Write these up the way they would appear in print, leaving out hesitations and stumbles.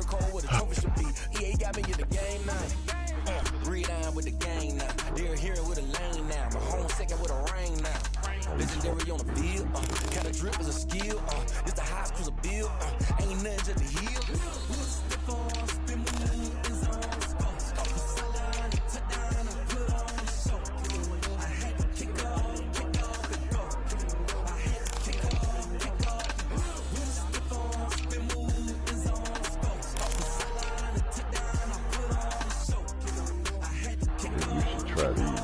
cold where the trophy should be. EA got me in the game now. Read on with the gang now. They're here with a lane now. My home second with a ring now. Legendary on the field. Kind of drip is a skill. It's the high school's a bill. Ain't nothing just the heel. Try these.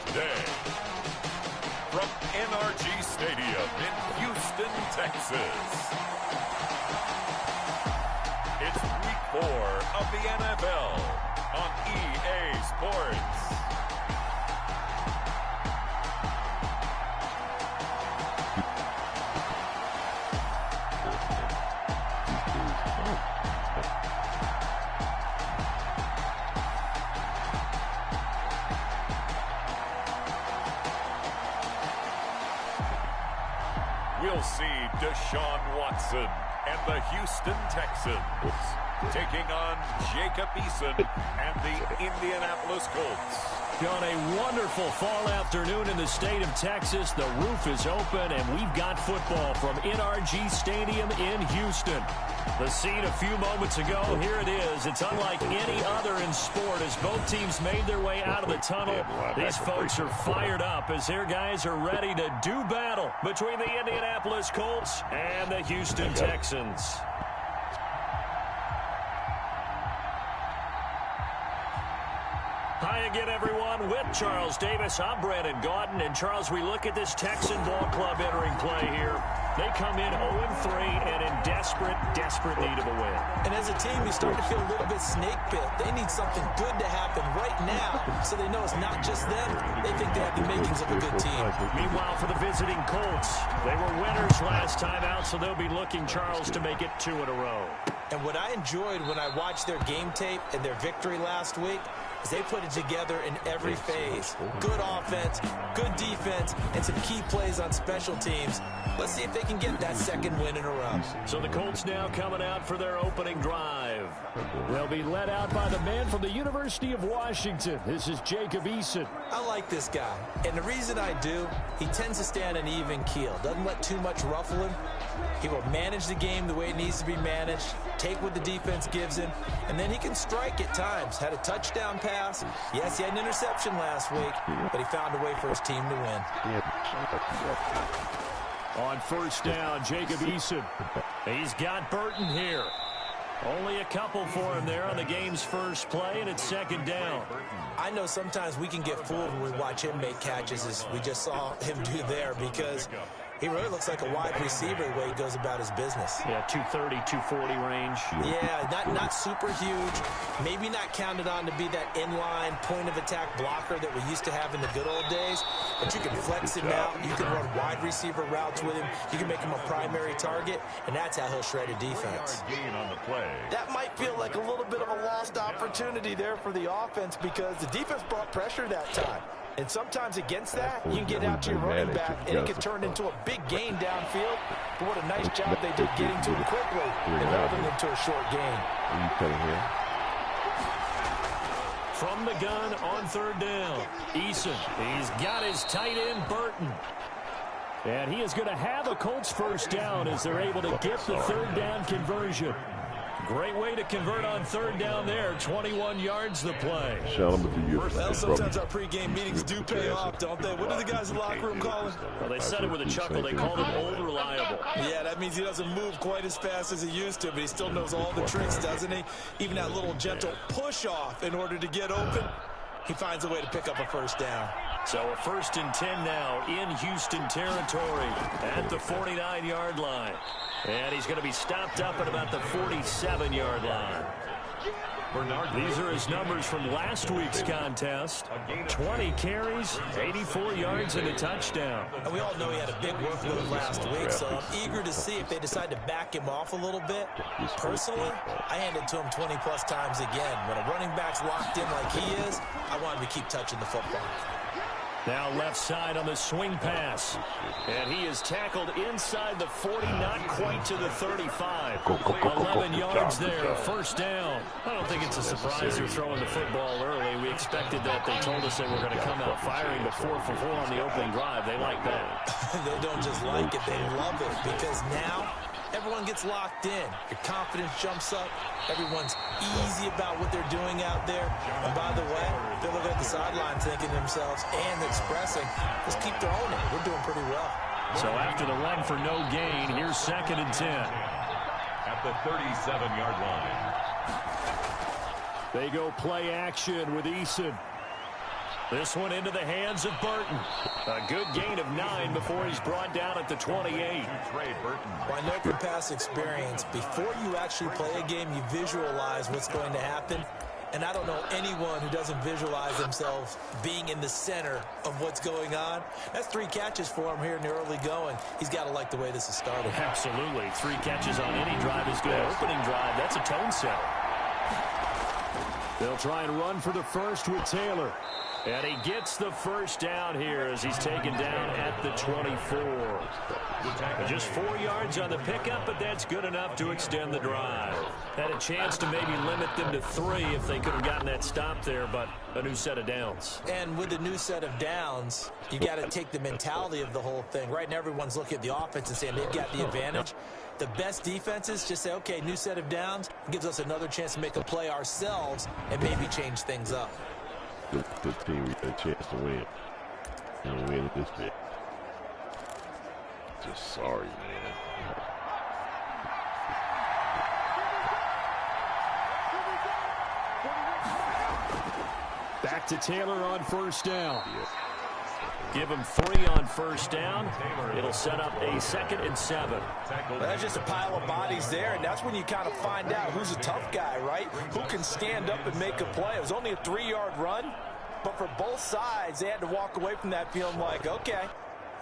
Today, from NRG Stadium in Houston, Texas, it's week 4 of the NFL on EA Sports. We'll see Deshaun Watson and the Houston Texans taking on Jacob Eason and the Indianapolis Colts. On a wonderful fall afternoon in the state of Texas, the roof is open and we've got football from NRG Stadium in Houston. The scene a few moments ago, here it is. It's unlike any other in sport as both teams made their way out of the tunnel. These folks are fired up as their guys are ready to do battle between the Indianapolis Colts and the Houston Texans. Hi again, everyone. With Charles Davis, I'm Brandon Gaudin. And, Charles, we look at this Texan ball club entering play here. They come in 0-3 and in desperate need of a win. And as a team, you start to feel a little bit snake bit. They need something good to happen right now so they know it's not just them. They think they have the makings of a good team. Meanwhile, for the visiting Colts, they were winners last time out, so they'll be looking, Charles, to make it 2 in a row. And what I enjoyed when I watched their game tape and their victory last week is they put it together in every phase. Good offense, good defense, and some key plays on special teams. Let's see if they can get that second win in a row. So the Colts now coming out for their opening drive. They'll be led out by the man from the University of Washington. This is Jacob Eason. I like this guy, and the reason I do, he tends to stay on an even keel. Doesn't let too much ruffle him. He will manage the game the way it needs to be managed, take what the defense gives him, and then he can strike at times. Had a touchdown pass. Yes, he had an interception last week, but he found a way for his team to win. On first down, Jacob Eason. He's got Burton here. Only a couple for him there on the game's first play, and it's second down. I know sometimes we can get fooled when we watch him make catches, as we just saw him do there, because he really looks like a wide receiver the way he goes about his business. Yeah, 230, 240 range. Yeah, not super huge. Maybe not counted on to be that inline point-of-attack blocker that we used to have in the good old days. But you can flex him out. You can run wide receiver routes with him. You can make him a primary target, and that's how he'll shred a defense. That might feel like a little bit of a lost opportunity there for the offense because the defense brought pressure that time. And sometimes against that, you can get out to your running back, and it can turn into a big gain downfield. But what a nice job they did getting to him quickly and holding him to a short gain. From the gun on third down, Eason. He's got his tight end, Burton. And he is going to have a Colts first down as they're able to get the third down conversion. Great way to convert on third down there. 21 yards the play. Well, sometimes our pregame meetings do pay off, don't they? What do the guys in the locker room call him? Well, they said it with a chuckle. They called him old reliable. Yeah, that means he doesn't move quite as fast as he used to, but he still knows all the tricks, doesn't he? Even that little gentle push-off in order to get open. He finds a way to pick up a first down. So a 1st and 10 now in Houston territory at the 49-yard line. And he's going to be stopped up at about the 47-yard line. These are his numbers from last week's contest. 20 carries, 84 yards, and a touchdown. And we all know he had a big workload last week, so I'm eager to see if they decide to back him off a little bit. Personally, I hand it to him 20-plus times again. When a running back's locked in like he is, I want him to keep touching the football. Now left side on the swing pass. And he is tackled inside the 40, not quite to the 35. 11 yards there, first down. I don't think it's a surprise they're throwing the football early. We expected that. They told us they were going to come out firing before 4-for-4 on the opening drive. They like that. They don't just like it, they love it, because now everyone gets locked in. Your confidence jumps up. Everyone's easy about what they're doing out there. And by the way, they look at the sideline thinking to themselves and expressing, just keep throwing it. We're doing pretty well. So after the run for no gain, here's 2nd and 10. At the 37-yard line. They go play action with Eason. This one into the hands of Burton. A good gain of 9 before he's brought down at the 28. Well, I know from past experience, before you actually play a game, you visualize what's going to happen. And I don't know anyone who doesn't visualize themselves being in the center of what's going on. That's 3 catches for him here in the early going. He's got to like the way this is started. Absolutely. 3 catches on any drive is good. Opening drive, that's a tone setter. They'll try and run for the first with Taylor. And he gets the first down here as he's taken down at the 24. Just 4 yards on the pickup, but that's good enough to extend the drive. Had a chance to maybe limit them to 3 if they could have gotten that stop there, but a new set of downs. And with the new set of downs, you got to take the mentality of the whole thing. Right now, everyone's looking at the offense and saying they've got the advantage. The best defenses just say, okay, new set of downs gives us another chance to make a play ourselves and maybe change things up. This team, we had a chance to win. And win this bit. Just sorry, man. Back to Taylor on first down. Give him 3 on first down. It'll set up a 2nd and 7. Well, that's just a pile of bodies there, and that's when you kind of find out who's a tough guy, right? Who can stand up and make a play. It was only a 3-yard run, but for both sides, they had to walk away from that feeling like, okay,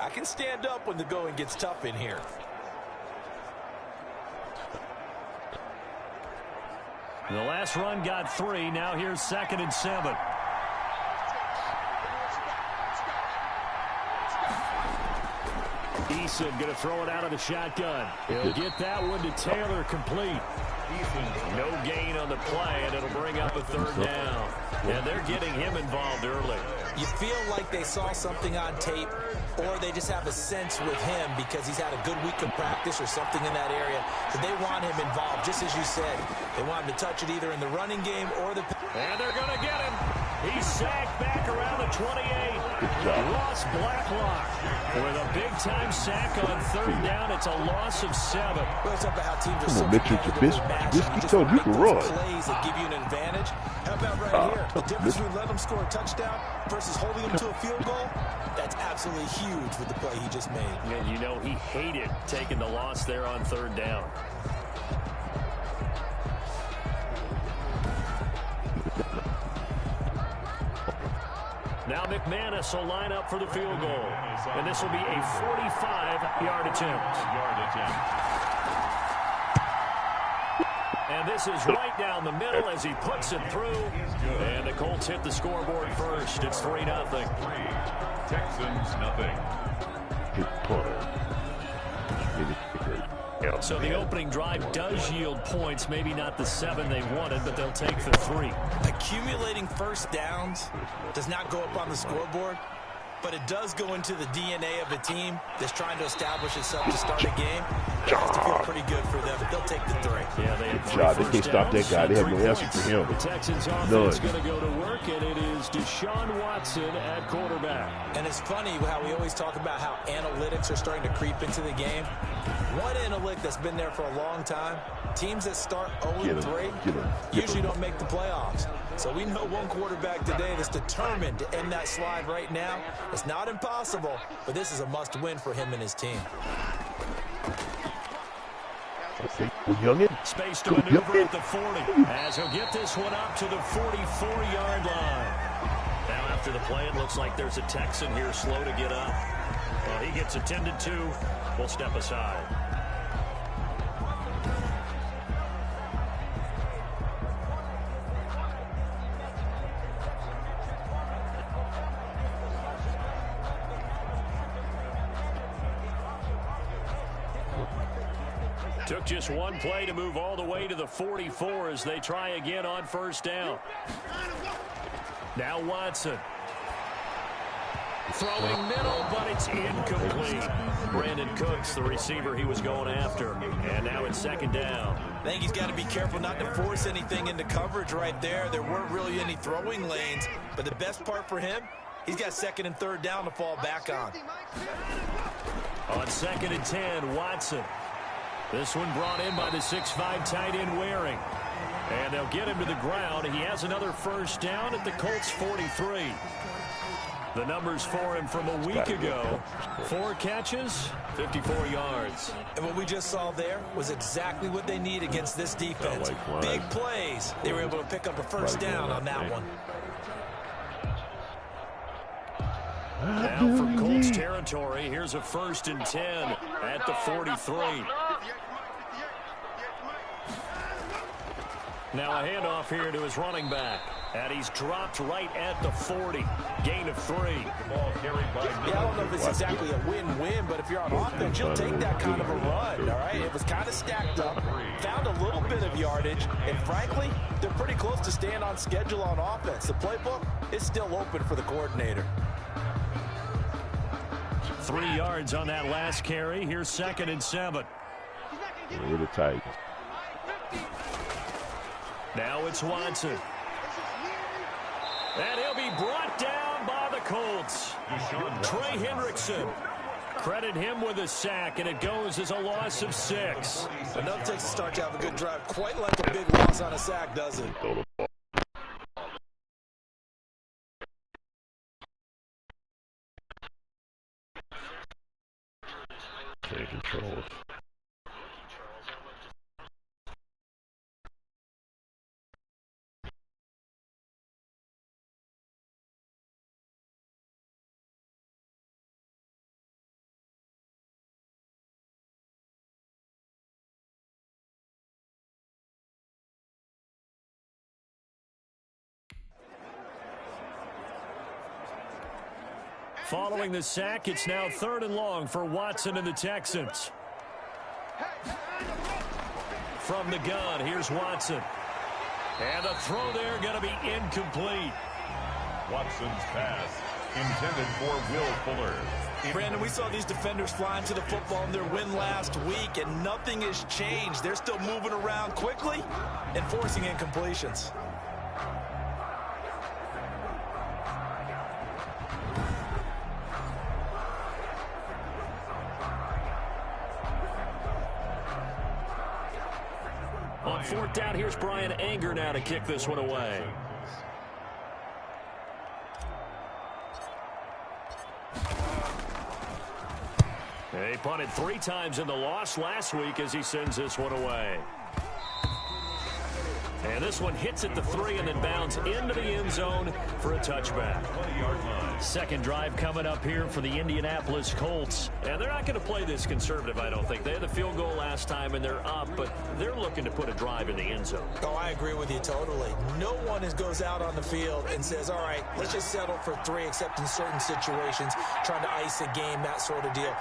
I can stand up when the going gets tough in here. The last run got 3. Now here's 2nd and 7. Eason going to throw it out of the shotgun. He'll get that one to Taylor complete. No gain on the play, and it'll bring up a 3rd down. And they're getting him involved early. You feel like they saw something on tape, or they just have a sense with him because he's had a good week of practice or something in that area, that they want him involved, just as you said. They want him to touch it either in the running game or the... And they're going to get him. He's sacked back around the 28. Ross Blacklock with a big-time sack on 3rd down. It's a loss of 7. Well, it's about how teams are Come so on, Mitchell Trubisky told you to run. Plays that give you an advantage. How about right here? The difference between letting them score a touchdown versus holding them to a field goal, that's absolutely huge with the play he just made. And you know he hated taking the loss there on 3rd down. Now McManus will line up for the field goal. And this will be a 45-yard attempt. And this is right down the middle as he puts it through. And the Colts hit the scoreboard first. It's 3-0. Texans nothing. Good punter. So the opening drive does yield points. Maybe not the 7 they wanted, but they'll take the 3. Accumulating first downs does not go up on the scoreboard, but it does go into the DNA of a team that's trying to establish itself to start a game. has to feel pretty good for them. They'll take the 3. Yeah, they had 3 They can't first stop that downs, guy. They have no 3 answer points. for him. The Texans offense going to go to work, and it is Deshaun Watson at quarterback. And it's funny how we always talk about how analytics are starting to creep into the game. One analytic that's been there for a long time, teams that start 0-3 usually don't make the playoffs. So we know one quarterback today that's determined to end that slide right now. It's not impossible, but this is a must-win for him and his team. Space to maneuver at the 40 as he'll get this one up to the 44-yard line. Now after the play, it looks like there's a Texan here slow to get up. Well, he gets attended to. We'll step aside. Took just one play to move all the way to the 44 as they try again on first down. Now Watson. Throwing middle, but it's incomplete. Brandon Cooks, the receiver he was going after. And now it's second down. I think he's got to be careful not to force anything into coverage right there. There weren't really any throwing lanes. But the best part for him, he's got second and third down to fall back on. On second and 10, Watson. This one brought in by the 6'5" tight end Waring. And they'll get him to the ground. He has another first down at the Colts 43. The numbers for him from a week ago. 4 catches, 54 yards. And what we just saw there was exactly what they need against this defense. Big plays. They were able to pick up a first down on that one. Now for Colts territory, here's a first and 10 at the 43. Now a handoff here to his running back. And he's dropped right at the 40. Gain of 3. Yeah, I don't know if it's exactly a win-win, but if you're on offense, you'll take that kind of a run, all right? It was kind of stacked up, found a little bit of yardage, and frankly, they're pretty close to staying on schedule on offense. The playbook is still open for the coordinator. 3 yards on that last carry. Here's second and 7. Really tight. Now it's Watson. And he'll be brought down by the Colts. Trey Hendrickson. Credit him with a sack, and it goes as a loss of 6. Enough takes to start to have a good drive. Quite like a big loss on a sack, does it? Can't control it. Following the sack, it's now 3rd and long for Watson and the Texans. From the gun, here's Watson. And the throw there going to be incomplete. Watson's pass intended for Will Fuller. Brandon, we saw these defenders flying to the football in their win last week, and nothing has changed. They're still moving around quickly and forcing incompletions. On 4th down, here's Brian Anger now to kick this one away. He punted 3 times in the loss last week as he sends this one away. And this one hits at the 3 and then bounds into the end zone for a touchback. Second drive coming up here for the Indianapolis Colts. And they're not going to play this conservative, I don't think. They had the field goal last time and they're up, but they're looking to put a drive in the end zone. Oh, I agree with you totally. No one goes out on the field and says, all right, let's just settle for 3, except in certain situations, trying to ice a game, that sort of deal.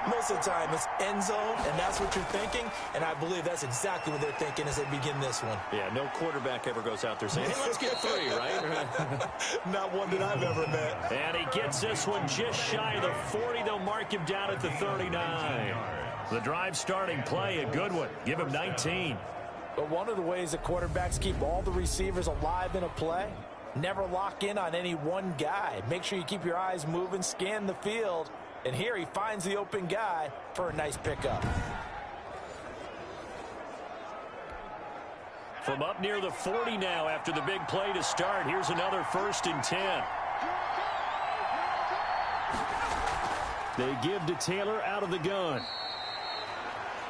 Most of the time, it's end zone, and that's what you're thinking, and I believe that's exactly what they're thinking as they begin this one. Yeah, no quarterback ever goes out there saying, hey, let's get 3, right? Not one that I've ever met. And he gets this one just shy of the 40. They'll mark him down at the 39. The drive starting play, a good one. Give him 19. But one of the ways that quarterbacks keep all the receivers alive in a play, never lock in on any one guy. Make sure you keep your eyes moving, scan the field. And here he finds the open guy for a nice pickup. From up near the 40 now after the big play to start. Here's another 1st and 10. They give to Taylor out of the gun.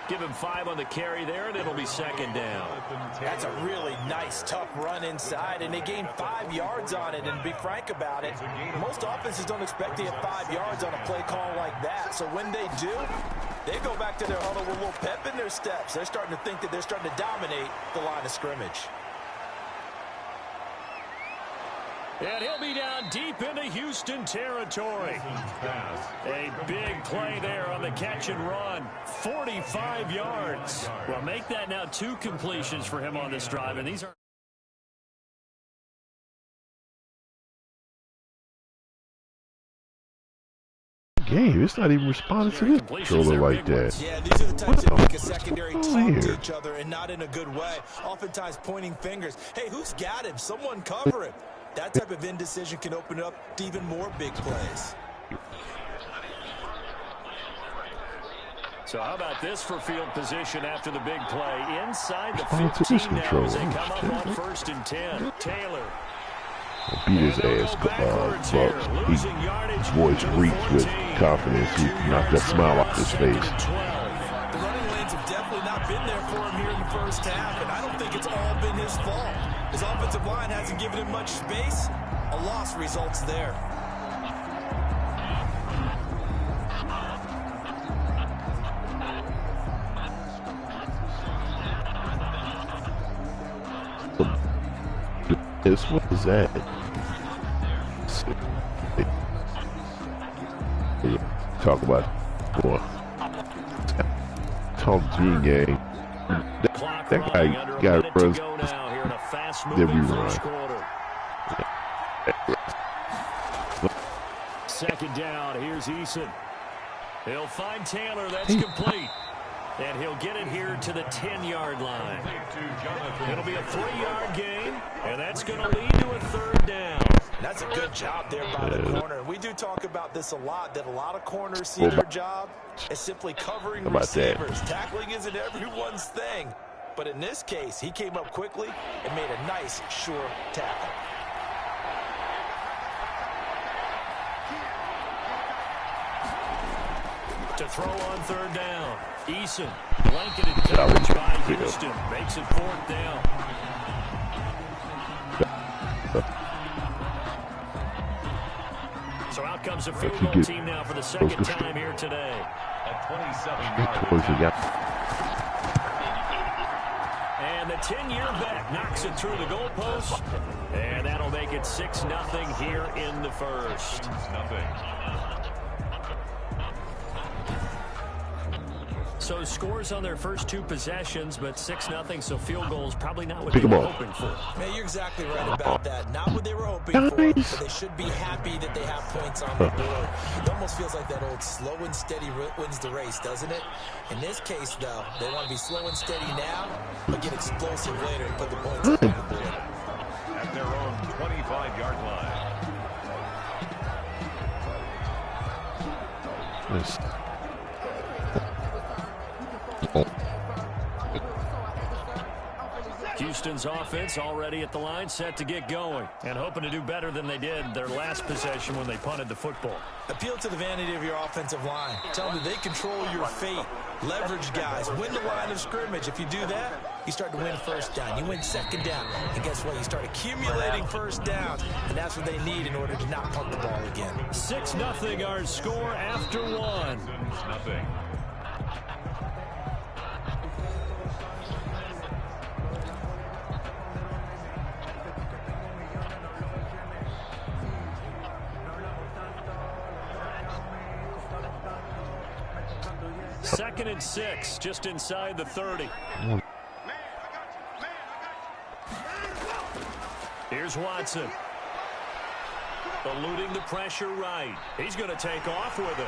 Give him 5 on the carry there, and it'll be 2nd down. That's a really nice, tough run inside, and they gained 5 yards on it. And to be frank about it, most offenses don't expect to get 5 yards on a play call like that. So when they do, they go back to their huddle with a little pep in their steps. They're starting to think that they're starting to dominate the line of scrimmage. And he'll be down deep into Houston territory. A big play there on the catch and run. 45 yards. Well, make that now 2 completions for him on this drive. And these are game. It's not even responding to this controller like that. Yeah, these are the types that make a secondary talk to each other, and not in a good way. Oftentimes pointing fingers. Hey, who's got him? Someone cover him. That type of indecision can open up to even more big plays. So how about this for field position after the big play? Inside the 15 now as they come up on 1st and 10. Taylor. Beat his ass, but his voice reeked with confidence. He knocked that smile off his face. The running lanes have definitely not been there for him here in the first half, and I don't think it's all been his fault. His offensive line hasn't given him much space. A loss results there. What is that? Talk about boy. Talk G gang. That guy runs every run. 2nd down. Here's Eason. He'll find Taylor. That's complete. And he'll get it here to the 10-yard line. It'll be a 3-yard gain, and that's going to lead to a 3rd down. That's a good job there by the corner. We do talk about this a lot, that a lot of corners see their job as simply covering receivers. Tackling isn't everyone's thing. But in this case, he came up quickly and made a nice, sure tackle. To throw on 3rd down. Eason, blanketed coverage by Houston, makes it 4th down. So out comes the field goal team now for the 2nd time here today. A 27-yard. And the 10-year vet knocks it through the goalpost. And that'll make it 6-0 here in the first. 6-0. So scores on their first 2 possessions, but 6-0, so field goals probably not what they were hoping for. Man, you're exactly right about that. Not what they were hoping for, but they should be happy that they have points on the board. It almost feels like that old slow and steady wins the race, doesn't it? In this case, though, they want to be slow and steady now, but get explosive later and put the points on the board. At their own 25-yard line. Yes. Houston's offense already at the line, set to get going, and hoping to do better than they did their last possession when they punted the football. Appeal to the vanity of your offensive line. Tell them that they control your fate. Leverage guys. Win the line of scrimmage. If you do that, you start to win 1st down. You win 2nd down. And guess what? You start accumulating 1st downs, and that's what they need in order to not punt the ball again. 6-0 our score after 1. 6-0. Second and 6, just inside the 30. Here's Watson. Eluding the pressure right. He's going to take off with it.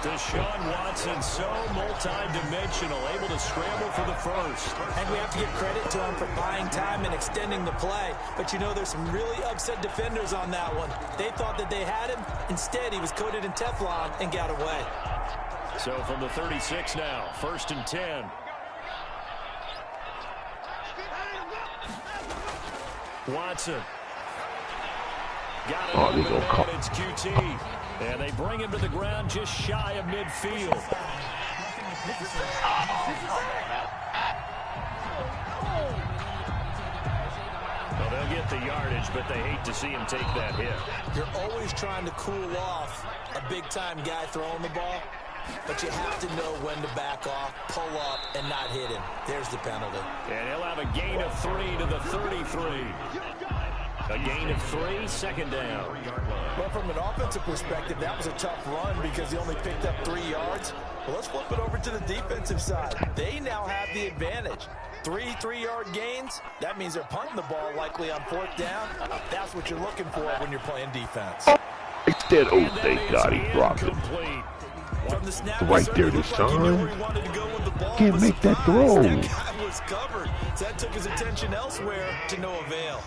Deshaun Watson, so multi-dimensional, able to scramble for the first. And we have to give credit to him for buying time and extending the play. But you know, there's some really upset defenders on that one. They thought that they had him. Instead, he was coated in Teflon and got away. So from the 36 now, 1st and 10. Watson. Got it Oh, they open, go call. and it's QT. And they bring him to the ground just shy of midfield. Well, they'll get the yardage, but they hate to see him take that hit. You're always trying to cool off a big-time guy throwing the ball, but you have to know when to back off, pull up, and not hit him. There's the penalty. And he'll have a gain of 3 to the 33. A gain of 3, 2nd down. Well, from an offensive perspective, that was a tough run because he only picked up 3 yards. Well, let's flip it over to the defensive side. They now have the advantage. 3 3-yard gains. That means they're punting the ball likely on 4th down. That's what you're looking for when you're playing defense. Instead, oh, thank God he dropped it. From the snap, Right there, Deshaun. Can't make that throw. That guy was covered. So that took his attention elsewhere to no avail.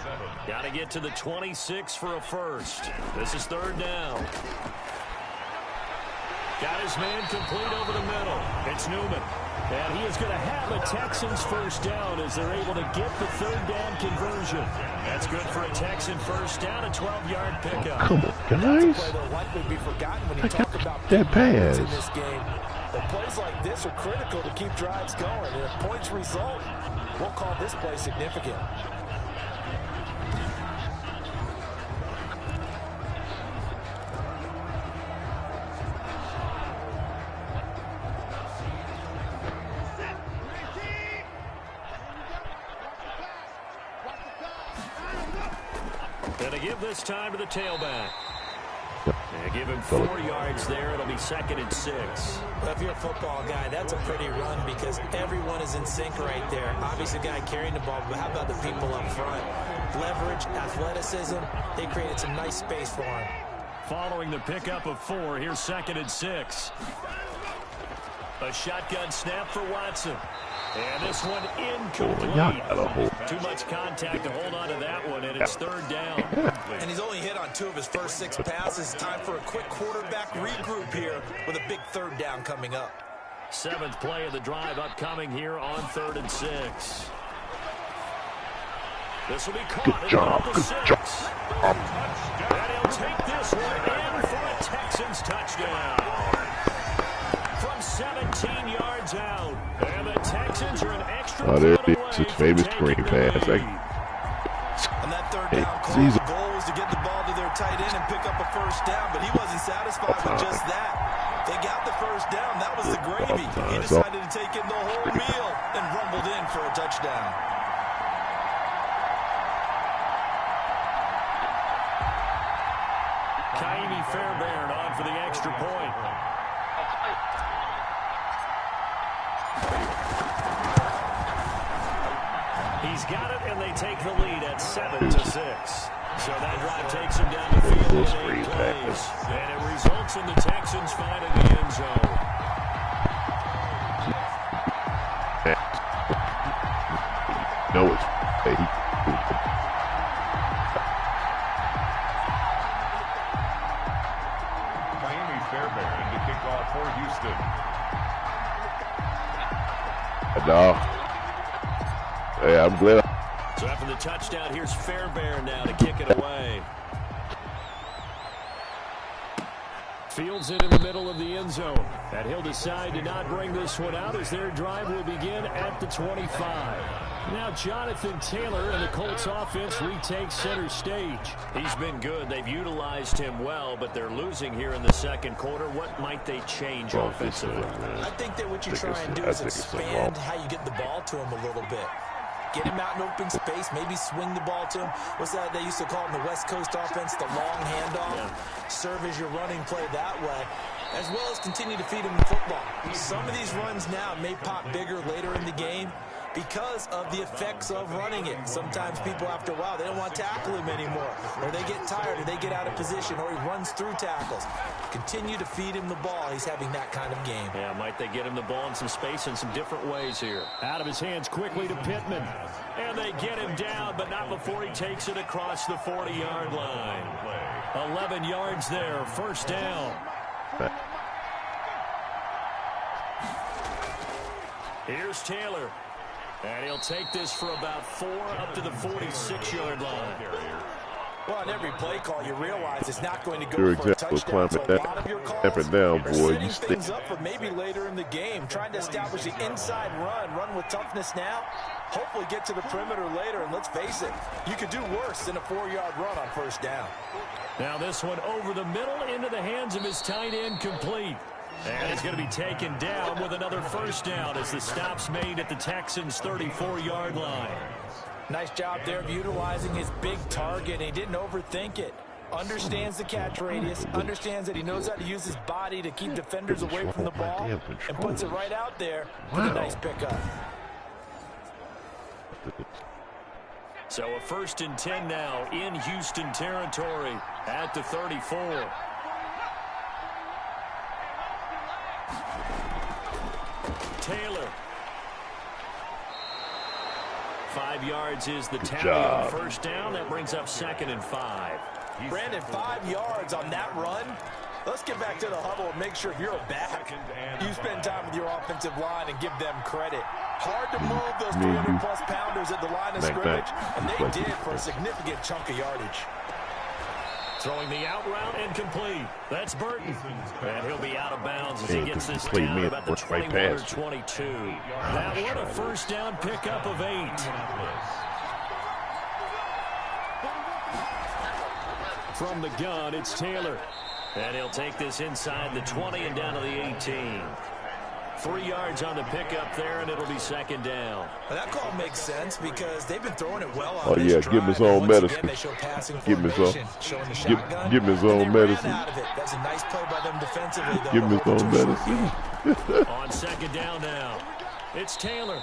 Got to get to the 26 for a first. This is 3rd down. Got his man complete over the middle. It's Newman. And he is going to have a Texans first down as they're able to get the 3rd down conversion. That's good for a Texan first down, a 12-yard pickup. Come on, guys. They'll likely be forgotten when you talk about that pass in this game. But plays like this are critical to keep drives going. And if points result, we'll call this play significant. Going to give this time to the tailback. And give him 4 yards there. It'll be 2nd and 6. Well, if you're a football guy, that's a pretty run because everyone is in sync right there. Obviously, the guy carrying the ball, but how about the people up front? Leverage, athleticism, they created some nice space for him. Following the pickup of 4, here's 2nd and 6. A shotgun snap for Watson. And this one incomplete. Too much contact to hold on to that one, and it's 3rd down. And he's only hit on 2 of his first 6 passes. Time for a quick quarterback regroup here with a big 3rd down coming up. 7th play of the drive upcoming here on 3rd and 6. This will be caught. Good job. And he'll take this one in for a Texans touchdown. From 17 yards out. And the Texans are an extra there point it is. His famous screen pass. On that 3rd down call, the goal was to get the ball to their tight end and pick up a first down, but he wasn't satisfied with just that. They got the first down. That was the gravy. He decided to take in the whole meal and rumbled in for a touchdown. Kaimi Fairbairn on for the extra point. He's got it, and they take the lead at 7-6. So that drive takes him down the field in 8 plays. And it results in the Texans finding the end zone. No, it's Kaimi Fairbairn to kick off for Houston. no. Yeah, I'm glad. So after the touchdown, here's Fairbairn now to kick it away. Fields it in the middle of the end zone. And he'll decide to not bring this one out as their drive will begin at the 25. Now Jonathan Taylor and the Colts offense retakes center stage. He's been good. They've utilized him well, but they're losing here in the 2nd quarter. What might they change offensively? I think that what you try and do is expand how you get the ball to him a little bit. Get him out in open space, maybe swing the ball to him. What's that they used to call in the West Coast offense, the long handoff? Yeah. Serve as your running play that way, as well as continue to feed him the football. Some of these runs now may pop bigger later in the game because of the effects of running it. Sometimes people, after a while, they don't want to tackle him anymore, or they get tired, or they get out of position, or he runs through tackles. Continue to feed him the ball. He's having that kind of game. Yeah, might they get him the ball in some space in some different ways here. Out of his hands quickly to Pittman. And they get him down, but not before he takes it across the 40-yard line. 11 yards there, first down. Here's Taylor. And he'll take this for about 4 up to the 46-yard line. Well, on every play call, you realize it's not going to go for a touchdown. So a lot of your calls are setting things up for maybe later in the game, trying to establish the inside run with toughness now, hopefully get to the perimeter later, and let's face it, you could do worse than a 4-yard run on first down. Now this one over the middle into the hands of his tight end, complete. And he's going to be taken down with another first down as the stop's made at the Texans' 34-yard line. Nice job there of utilizing his big target. He didn't overthink it. Understands the catch radius. Understands that he knows how to use his body to keep defenders away from the ball. And puts it right out there for the nice pickup. So a 1st and 10 now in Houston territory at the 34. Taylor. 5 yards is the tally on first down. That brings up 2nd and 5. Brandon, 5 yards on that run. Let's get back to the huddle and make sure if you're a back, you spend time with your offensive line and give them credit. Hard to move those 300-plus pounders at the line of scrimmage, and they did for a significant chunk of yardage. Throwing the out route incomplete. That's Burton. And he'll be out of bounds as he gets this down about the 21 or 22. That one a first down pickup of 8. From the gun, it's Taylor. And he'll take this inside the 20 and down to the 18. 3 yards on the pickup there, and it'll be 2nd down. Well, that call makes sense because they've been throwing it well on Oh, this yeah, drive. give him his own medicine. Give him his own give him his own medicine. That's a nice play by them defensively, though. Give him his own medicine. On 2nd down now, it's Taylor.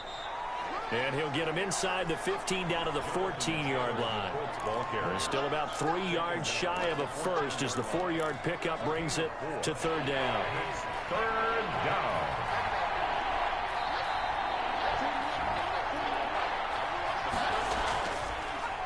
And he'll get him inside the 15 down to the 14-yard line. They're still about 3 yards shy of a first as the 4-yard pickup brings it to 3rd down. 3rd down.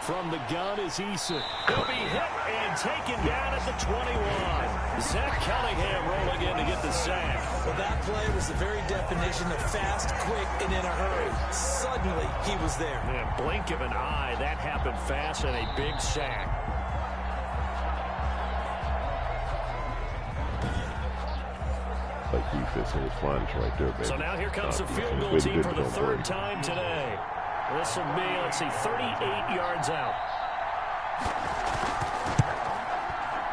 From the gun is Issa. He'll be hit and taken down at the 21. Zach Cunningham rolling in to get the sack. Well, that play was the very definition of fast, quick, and in a hurry. Suddenly, he was there. Yeah, blink of an eye, that happened fast and a big sack. Like defense on the flange right there, baby. So now here comes the field goal team for the 3rd time today. This will be, let's see, 38 yards out.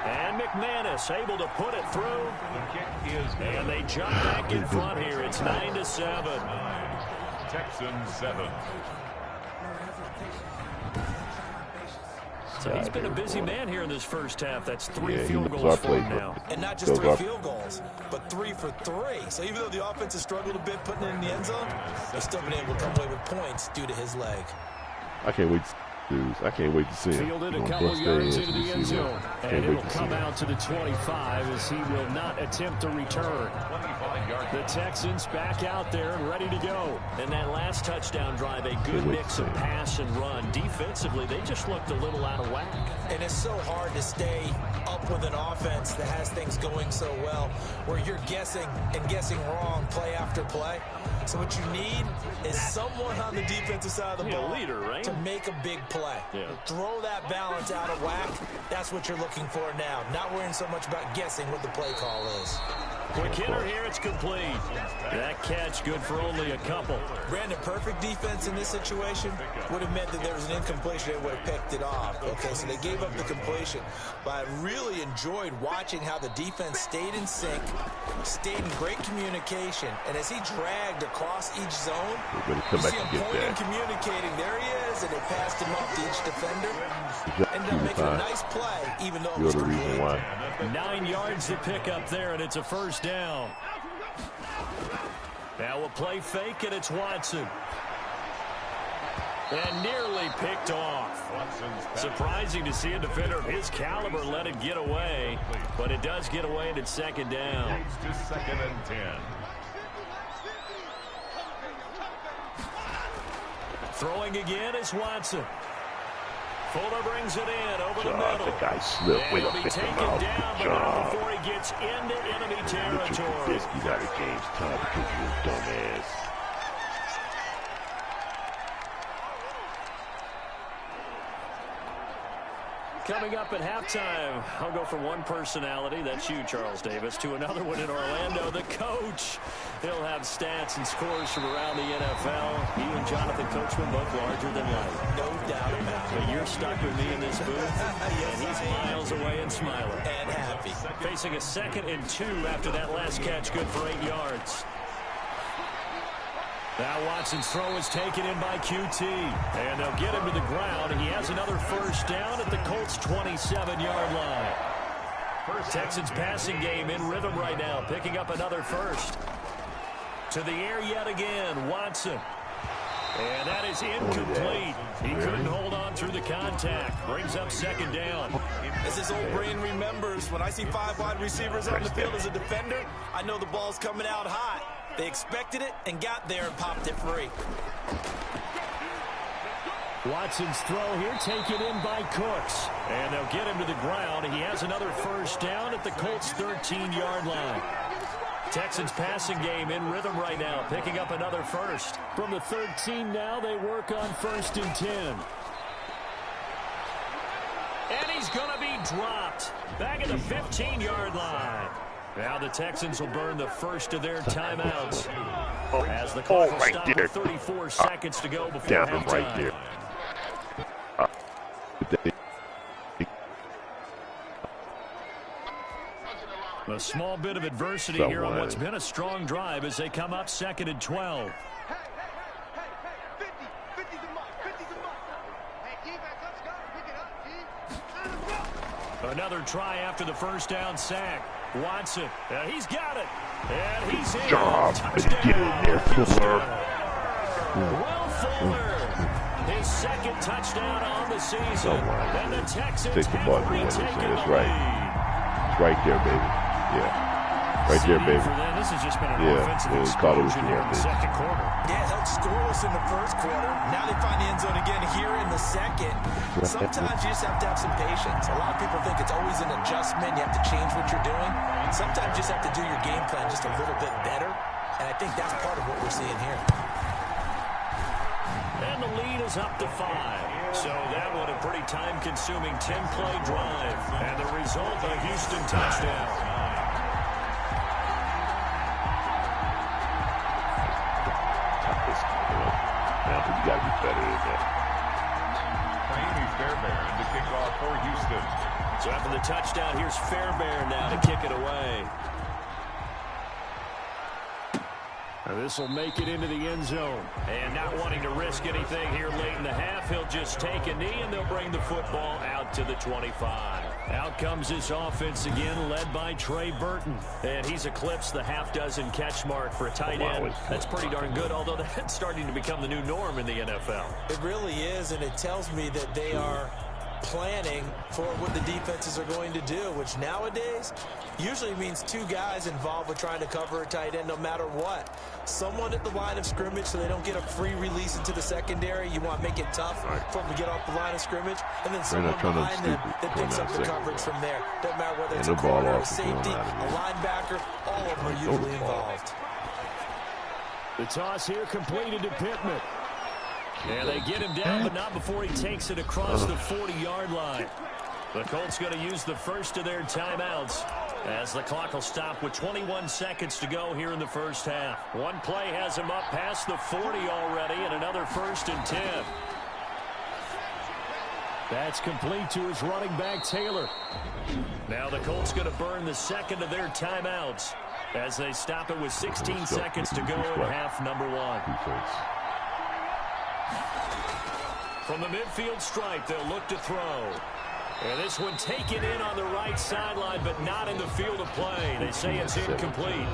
And McManus able to put it through. And they jump back in front here. It's 9-7. Texans 7. So he's been a busy man here in this first half. That's 3 field goals for him now. And not just 3 field goals, but 3 for 3. So even though the offense has struggled a bit putting it in the end zone, they've still been able to come away with points due to his leg. I can't wait to see him. Fielded a couple yards into the end zone. And it'll come out to the 25 as he will not attempt to return. The Texans back out there and ready to go. And that last touchdown drive, a good mix of pass and run. Defensively, they just looked a little out of whack. And it's so hard to stay up with an offense that has things going so well, where you're guessing and guessing wrong play after play. So what you need is someone on the defensive side of the ball to make a big play. Throw that balance out of whack. That's what you're looking for now. Not worrying so much about guessing what the play call is. Quick hitter here, it's complete. That catch good for only a couple. Brandon, perfect defense in this situation would have meant that there was an incompletion. They would have picked it off. Okay, so they gave up the completion. But I really enjoyed watching how the defense stayed in sync, stayed in great communication, and as he dragged across each zone, you see him pointing, communicating. There he is, and they passed him off to each defender. Ended up making a nice play, even though it was complete. 9 yards to pick up there, and it's a first down. Now we'll play fake, and it's Watson. And nearly picked off. Surprising to see a defender of his caliber let it get away, but it does get away and it's second down. To 2nd and 10. Throwing again is Watson. Fuller brings it in over the middle. The guy slipped way up in the mouth. Good job. Before he gets into enemy territory. He's out of game's time because you're a dumbass. Coming up at halftime, I'll go from one personality, that's you, Charles Davis, to another one in Orlando, the coach. He'll have stats and scores from around the NFL. He and Jonathan Coachman both larger than life. No doubt about it. But you're stuck with me in this booth, and he's miles away and smiling. And happy. Facing a 2nd and 2 after that last catch, good for 8 yards. Now Watson's throw is taken in by QT. And they'll get him to the ground. He has another first down at the Colts' 27-yard line. Texans passing game in rhythm right now, picking up another first. To the air yet again, Watson. And that is incomplete. He couldn't hold on through the contact. Brings up second down. As his old brain remembers, when I see 5 wide receivers on the field as a defender, I know the ball's coming out hot. They expected it and got there and popped it free. Watson's throw here taken in by Cooks. And they'll get him to the ground. He has another first down at the Colts' 13-yard line. Texans passing game in rhythm right now, picking up another first. From the 13 now, they work on 1st and 10. And he's going to be dropped. Back at the 15-yard line. Now the Texans will burn the first of their timeouts as the clock will stop with 34 seconds to go before halftime. Right there. A small bit of adversity here on what's been a strong drive as they come up 2nd and 12. Another try after the first down sack. Watson, he's got it. And he's in. Get in there, Fuller. Will Fuller, his 2nd touchdown on the season. And the Texans have retaken the lead. It's right there, baby. Yeah. Right there, baby. For them, this has just been an offensive explosion here in the second quarter. Yeah, held scoreless in the first quarter. Now they find the end zone again here in the second. Sometimes you just have to have some patience. A lot of people think it's always an adjustment. You have to change what you're doing. Sometimes you just have to do your game plan just a little bit better. And I think that's part of what we're seeing here. And the lead is up to 5. So that one a pretty time-consuming 10-play drive. And the result, a Houston touchdown. You got to be better than that. Miami Fairbairn to kick off for Houston. So after the touchdown, here's Fairbairn now to kick it away. This will make it into the end zone. And not wanting to risk anything here late in the half, he'll just take a knee and they'll bring the football out to the 25. Out comes this offense again, led by Trey Burton. And he's eclipsed the half-dozen catch mark for a tight end. That's pretty darn good, although that's starting to become the new norm in the NFL. It really is, and it tells me that they are planning for what the defenses are going to do, which nowadays usually means 2 guys involved with trying to cover a tight end no matter what. Someone at the line of scrimmage so they don't get a free release into the secondary. You want to make it tough for them to get off the line of scrimmage. And then someone behind them that picks up the coverage from there. Doesn't matter whether it's a corner, a safety, a linebacker, all of them are usually involved. The toss here completed to Pittman. And they get him down, but not before he takes it across the 40-yard line. The Colts going to use the first of their timeouts as the clock will stop with 21 seconds to go here in the first half. One play has him up past the 40 already, and another 1st and 10. That's complete to his running back, Taylor. Now the Colts going to burn the second of their timeouts as they stop it with 16 seconds to go in half number 1. From the midfield stripe, they'll look to throw. And this one taken in on the right sideline, but not in the field of play. They say it's incomplete.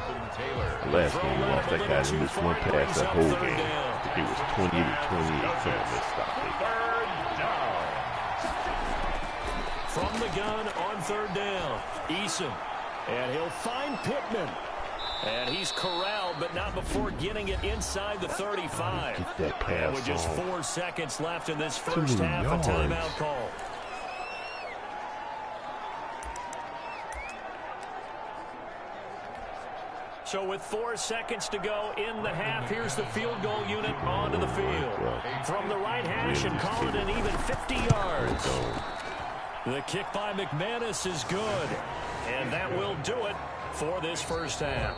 The last game we lost that guy who missed one pass that whole game. It was 20-28. Someone missed stop. From the gun on third down, Eason. And he'll find Pittman. And he's corralled, but not before getting it inside the 35. Get that pass and with just 4 seconds left in this first half, a timeout call. So with 4 seconds to go in the half, here's the field goal unit onto the field. From the right hash and call it an even 50 yards. The kick by McManus is good. And that will do it for this first half.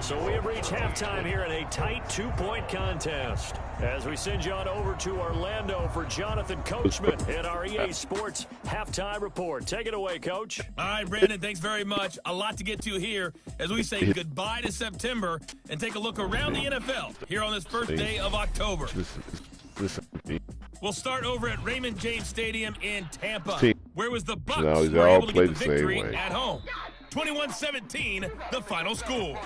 So we have reached halftime here in a tight 2-point contest. As we send you on over to Orlando for Jonathan Coachman at our EA Sports Halftime Report. Take it away, Coach. All right, Brandon, thanks very much. A lot to get to here as we say goodbye to September and take a look around the NFL here on this first day of October. We'll start over at Raymond James Stadium in Tampa, where was the Bucs were able to get the victory at home. 21-17, the final score.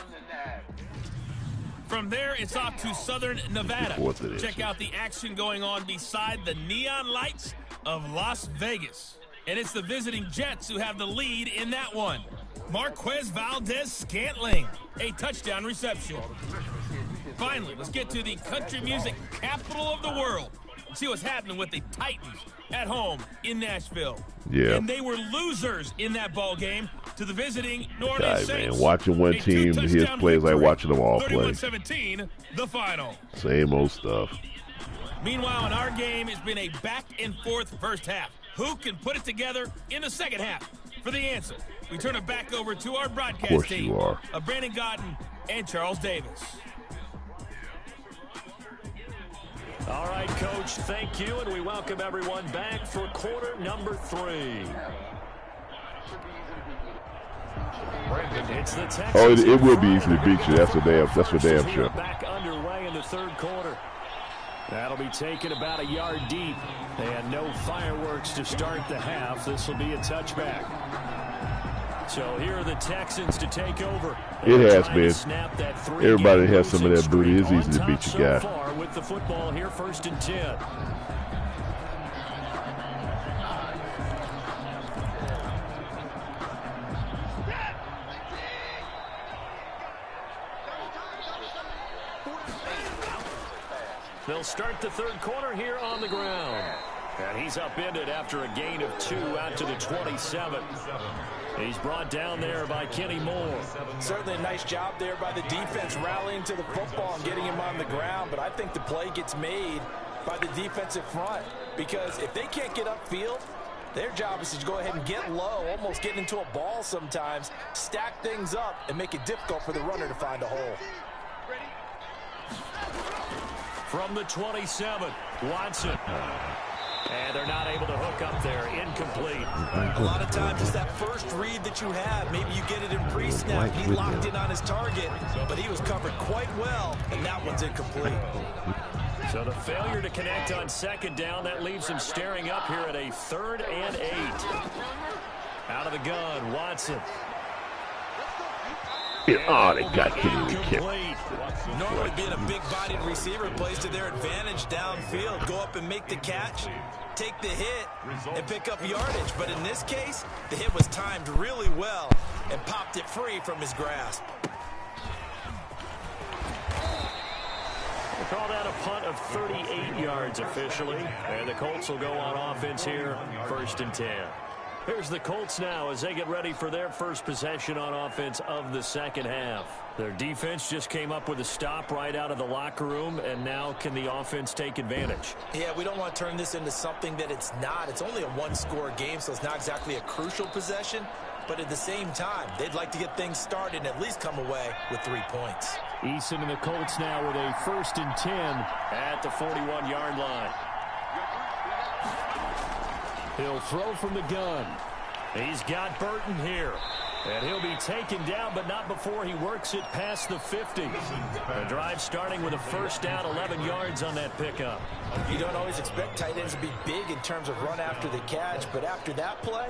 From there, it's off to Southern Nevada. Check out the action going on beside the neon lights of Las Vegas. And it's the visiting Jets who have the lead in that one. Marquez Valdez-Scantling, a touchdown reception. Finally, let's get to the country music capital of the world. See what's happening with the Titans at home in Nashville. Yeah. And they were losers in that ball game to the visiting New Orleans Saints. Man, watching one team, his plays like watching them all play. 31-17, the final. Same old stuff. Meanwhile, in our game, it's been a back-and-forth first half. Who can put it together in the second half? For the answer, we turn it back over to our broadcast team of Brandon Godden and Charles Davis. All right, Coach, thank you, and we welcome everyone back for quarter number 3. It's the Texans. It will be easy to beat you. That's for damn sure. Back underway in the third quarter. That'll be taken about a yard deep, and no fireworks to start the half. This will be a touchback. So here are the Texans to take over. It has been. Everybody has some of that booty. It's easy to beat your guy. So far with the football here, 1st and 10. They'll start the third quarter here on the ground. And he's upended after a gain of 2 out to the 27. He's brought down there by Kenny Moore. Certainly a nice job there by the defense rallying to the football and getting him on the ground. But I think the play gets made by the defensive front, because if they can't get upfield, their job is to go ahead and get low, almost get into a ball sometimes, stack things up, and make it difficult for the runner to find a hole. From the 27, Watson. And they're not able to hook up there. Incomplete. A lot of times it's that first read that you have. Maybe you get it in pre-snap. He locked in on his target, but he was covered quite well, and that one's incomplete. So the failure to connect on second down, that leaves him staring up here at a 3rd and 8. Out of the gun, Watson. Oh, they got Kenny kick. Normally being a big-bodied receiver plays to their advantage downfield. Go up and make the catch, take the hit, and pick up yardage. But in this case, the hit was timed really well and popped it free from his grasp. We'll call that a punt of 38 yards officially. And the Colts will go on offense here, 1st and 10. Here's the Colts now as they get ready for their first possession on offense of the second half. Their defense just came up with a stop right out of the locker room, and now can the offense take advantage? Yeah, we don't want to turn this into something that it's not. It's only a one-score game, so it's not exactly a crucial possession. But at the same time, they'd like to get things started and at least come away with 3 points. Eason and the Colts now with a 1st and 10 at the 41-yard line. He'll throw from the gun. He's got Burton here. And he'll be taken down, but not before he works it past the 50. The drive starting with a first down, 11 yards on that pickup. You don't always expect tight ends to be big in terms of run after the catch, but after that play,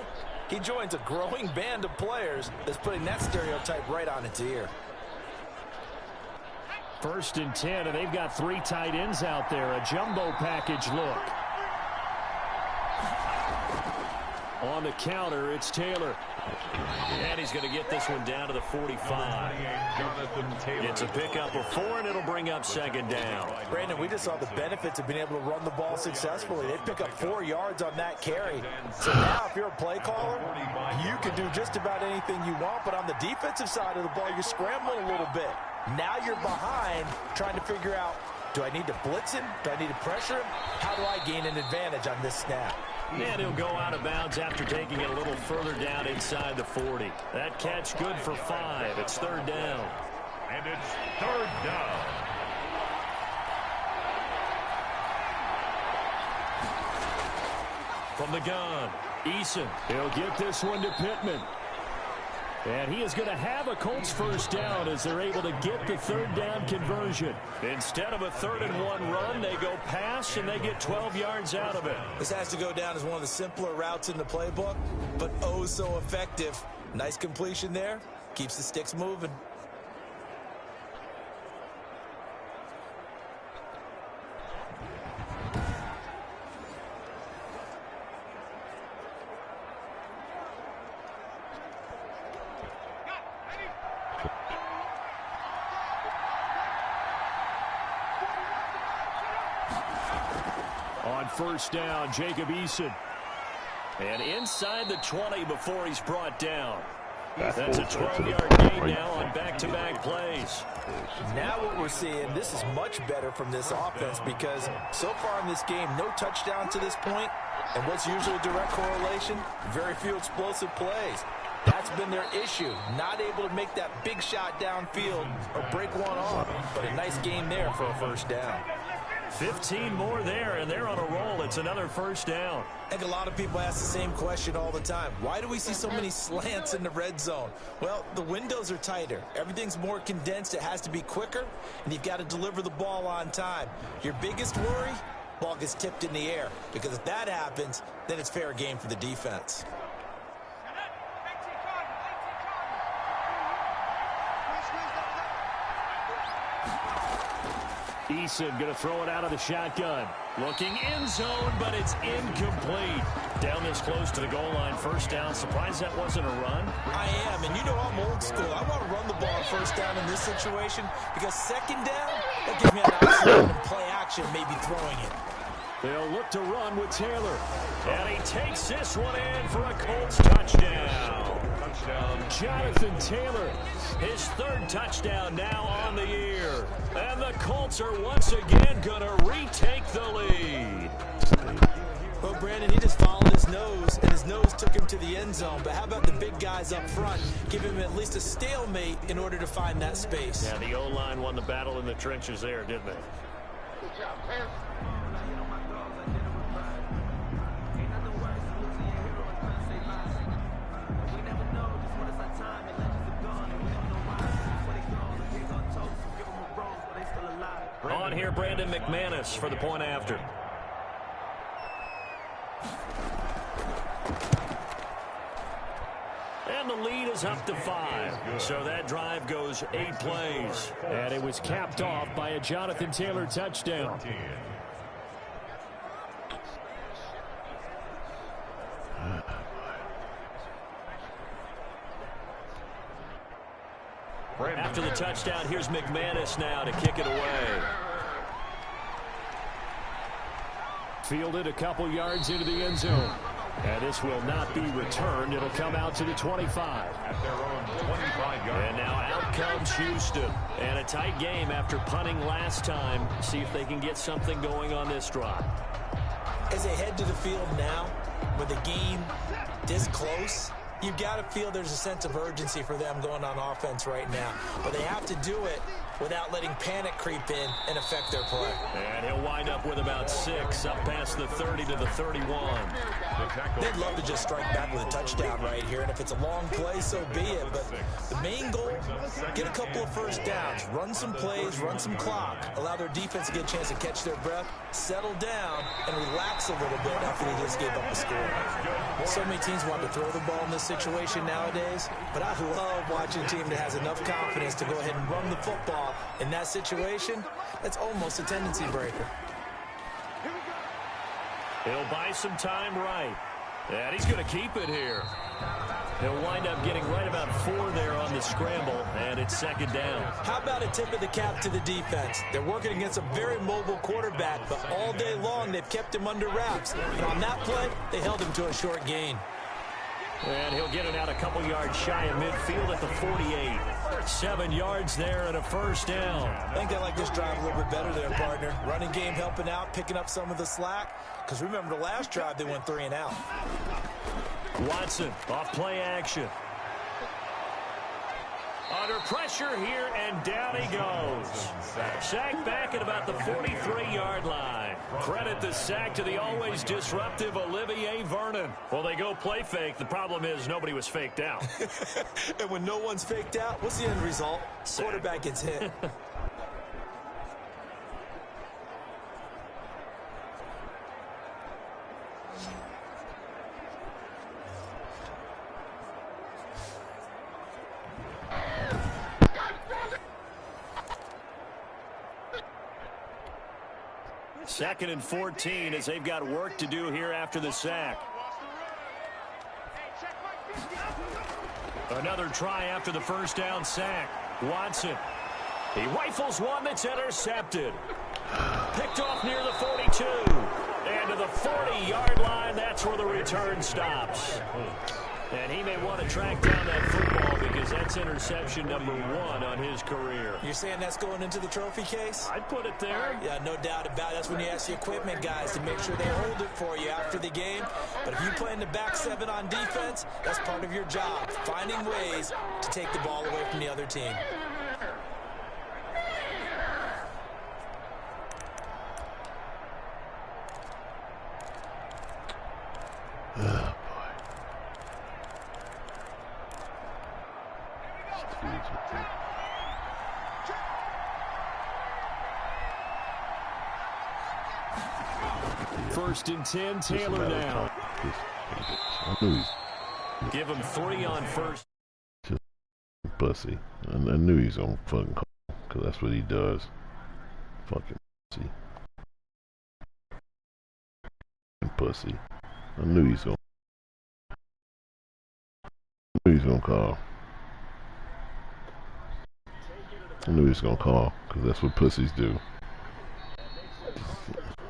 he joins a growing band of players that's putting that stereotype right on its ear. 1st and 10, and they've got 3 tight ends out there. A jumbo package look. On the counter, it's Taylor. And he's going to get this one down to the 45. It's a pickup of 4, and it'll bring up 2nd down. Brandon, we just saw the benefits of being able to run the ball successfully. They pick up 4 yards on that carry. So now if you're a play caller, you can do just about anything you want, but on the defensive side of the ball, you're scrambling a little bit. Now you're behind trying to figure out, do I need to blitz him? Do I need to pressure him? How do I gain an advantage on this snap? And he'll go out of bounds after taking it a little further down inside the 40. That catch good for 5. It's 3rd down. And it's 3rd down. From the gun, Eason. He'll get this one to Pittman. And he is going to have a Colts first down as they're able to get the 3rd down conversion. Instead of a 3rd and 1 run, they go pass, and they get 12 yards out of it. This has to go down as one of the simpler routes in the playbook, but oh so effective. Nice completion there. Keeps the sticks moving. On 1st down, Jacob Eason. And inside the 20 before he's brought down. That's a 12-yard gain now on back-to-back plays. Now what we're seeing, this is much better from this offense because so far in this game, no touchdown to this point. And what's usually a direct correlation? Very few explosive plays. That's been their issue. Not able to make that big shot downfield or break one off. But a nice game there for a first down. 15 more there, and they're on a roll. It's another first down. I think a lot of people ask the same question all the time. Why do we see so many slants in the red zone? Well, the windows are tighter. Everything's more condensed. It has to be quicker, and you've got to deliver the ball on time. Your biggest worry, ball gets tipped in the air, because if that happens, then it's fair game for the defense. Eason going to throw it out of the shotgun. Looking end zone, but it's incomplete. Down this close to the goal line, first down. Surprised that wasn't a run? I am, and you know I'm old school. I want to run the ball on first down in this situation because 2nd down, that gives me an option to play action, maybe throwing it. They'll look to run with Taylor. And he takes this one in for a Colts touchdown. Jonathan Taylor, his 3rd touchdown now on the year. And the Colts are once again going to retake the lead. Well, Brandon, he just followed his nose, and his nose took him to the end zone. But how about the big guys up front? Give him at least a stalemate in order to find that space. Yeah, the O-line won the battle in the trenches there, didn't they? Good job, man. On here, Brandon McManus for the point after. And the lead is up to 5. So that drive goes 8 plays. And it was capped off by a Jonathan Taylor touchdown. After the touchdown, here's McManus now to kick it away. Fielded a couple yards into the end zone. And this will not be returned. It'll come out to the 25. At their own 25-yard. And now out comes Houston. And a tight game after punting last time. See if they can get something going on this drive. As they head to the field now, with the game this close, you've got to feel there's a sense of urgency for them going on offense right now. But they have to do it without letting panic creep in and affect their play. And he'll wind up with about 6 up past the 30 to the 31. They'd love to just strike back with a touchdown right here, and if it's a long play, so be it. But the main goal, get a couple of first downs, run some plays, run some clock, allow their defense to get a chance to catch their breath, settle down, and relax a little bit after they just gave up a score. So many teams want to throw the ball in this situation nowadays, but I love watching a team that has enough confidence to go ahead and run the football in that situation. That's almost a tendency breaker. He'll buy some time right. And he's going to keep it here. He'll wind up getting right about 4 there on the scramble, and it's 2nd down. How about a tip of the cap to the defense? They're working against a very mobile quarterback, but all day long they've kept him under wraps. And on that play, they held him to a short gain. And he'll get it out a couple yards shy of midfield at the 48. 7 yards there and a 1st down. I think they like this drive a little bit better there, partner. Running game helping out, picking up some of the slack. Because remember, the last drive they went 3 and out. Watson off play action. Under pressure here, and down he goes. Sacked back at about the 43-yard line. Credit the sack to the always disruptive Olivier Vernon. Well, they go play fake. The problem is nobody was faked out. And when no one's faked out, what's the end result? Sack. Quarterback gets hit. Second and 14 as they've got work to do here after the sack. Another try after the 1st down sack. Watson. He rifles one that's intercepted. Picked off near the 42. And to the 40-yard line, that's where the return stops. And he may want to track down that football because that's interception number 1 on his career. You're saying that's going into the trophy case? I'd put it there. Yeah, no doubt about it. That's when you ask the equipment guys to make sure they hold it for you after the game. But if you play in the back 7 on defense, that's part of your job, finding ways to take the ball away from the other team. First and 10, Taylor now. Give him 3 on first. Pussy. I knew he was on fucking call, because that's what he does. Fucking pussy. Pussy. I knew he's gonna. Call. I knew he was gonna call, because that's what pussies do.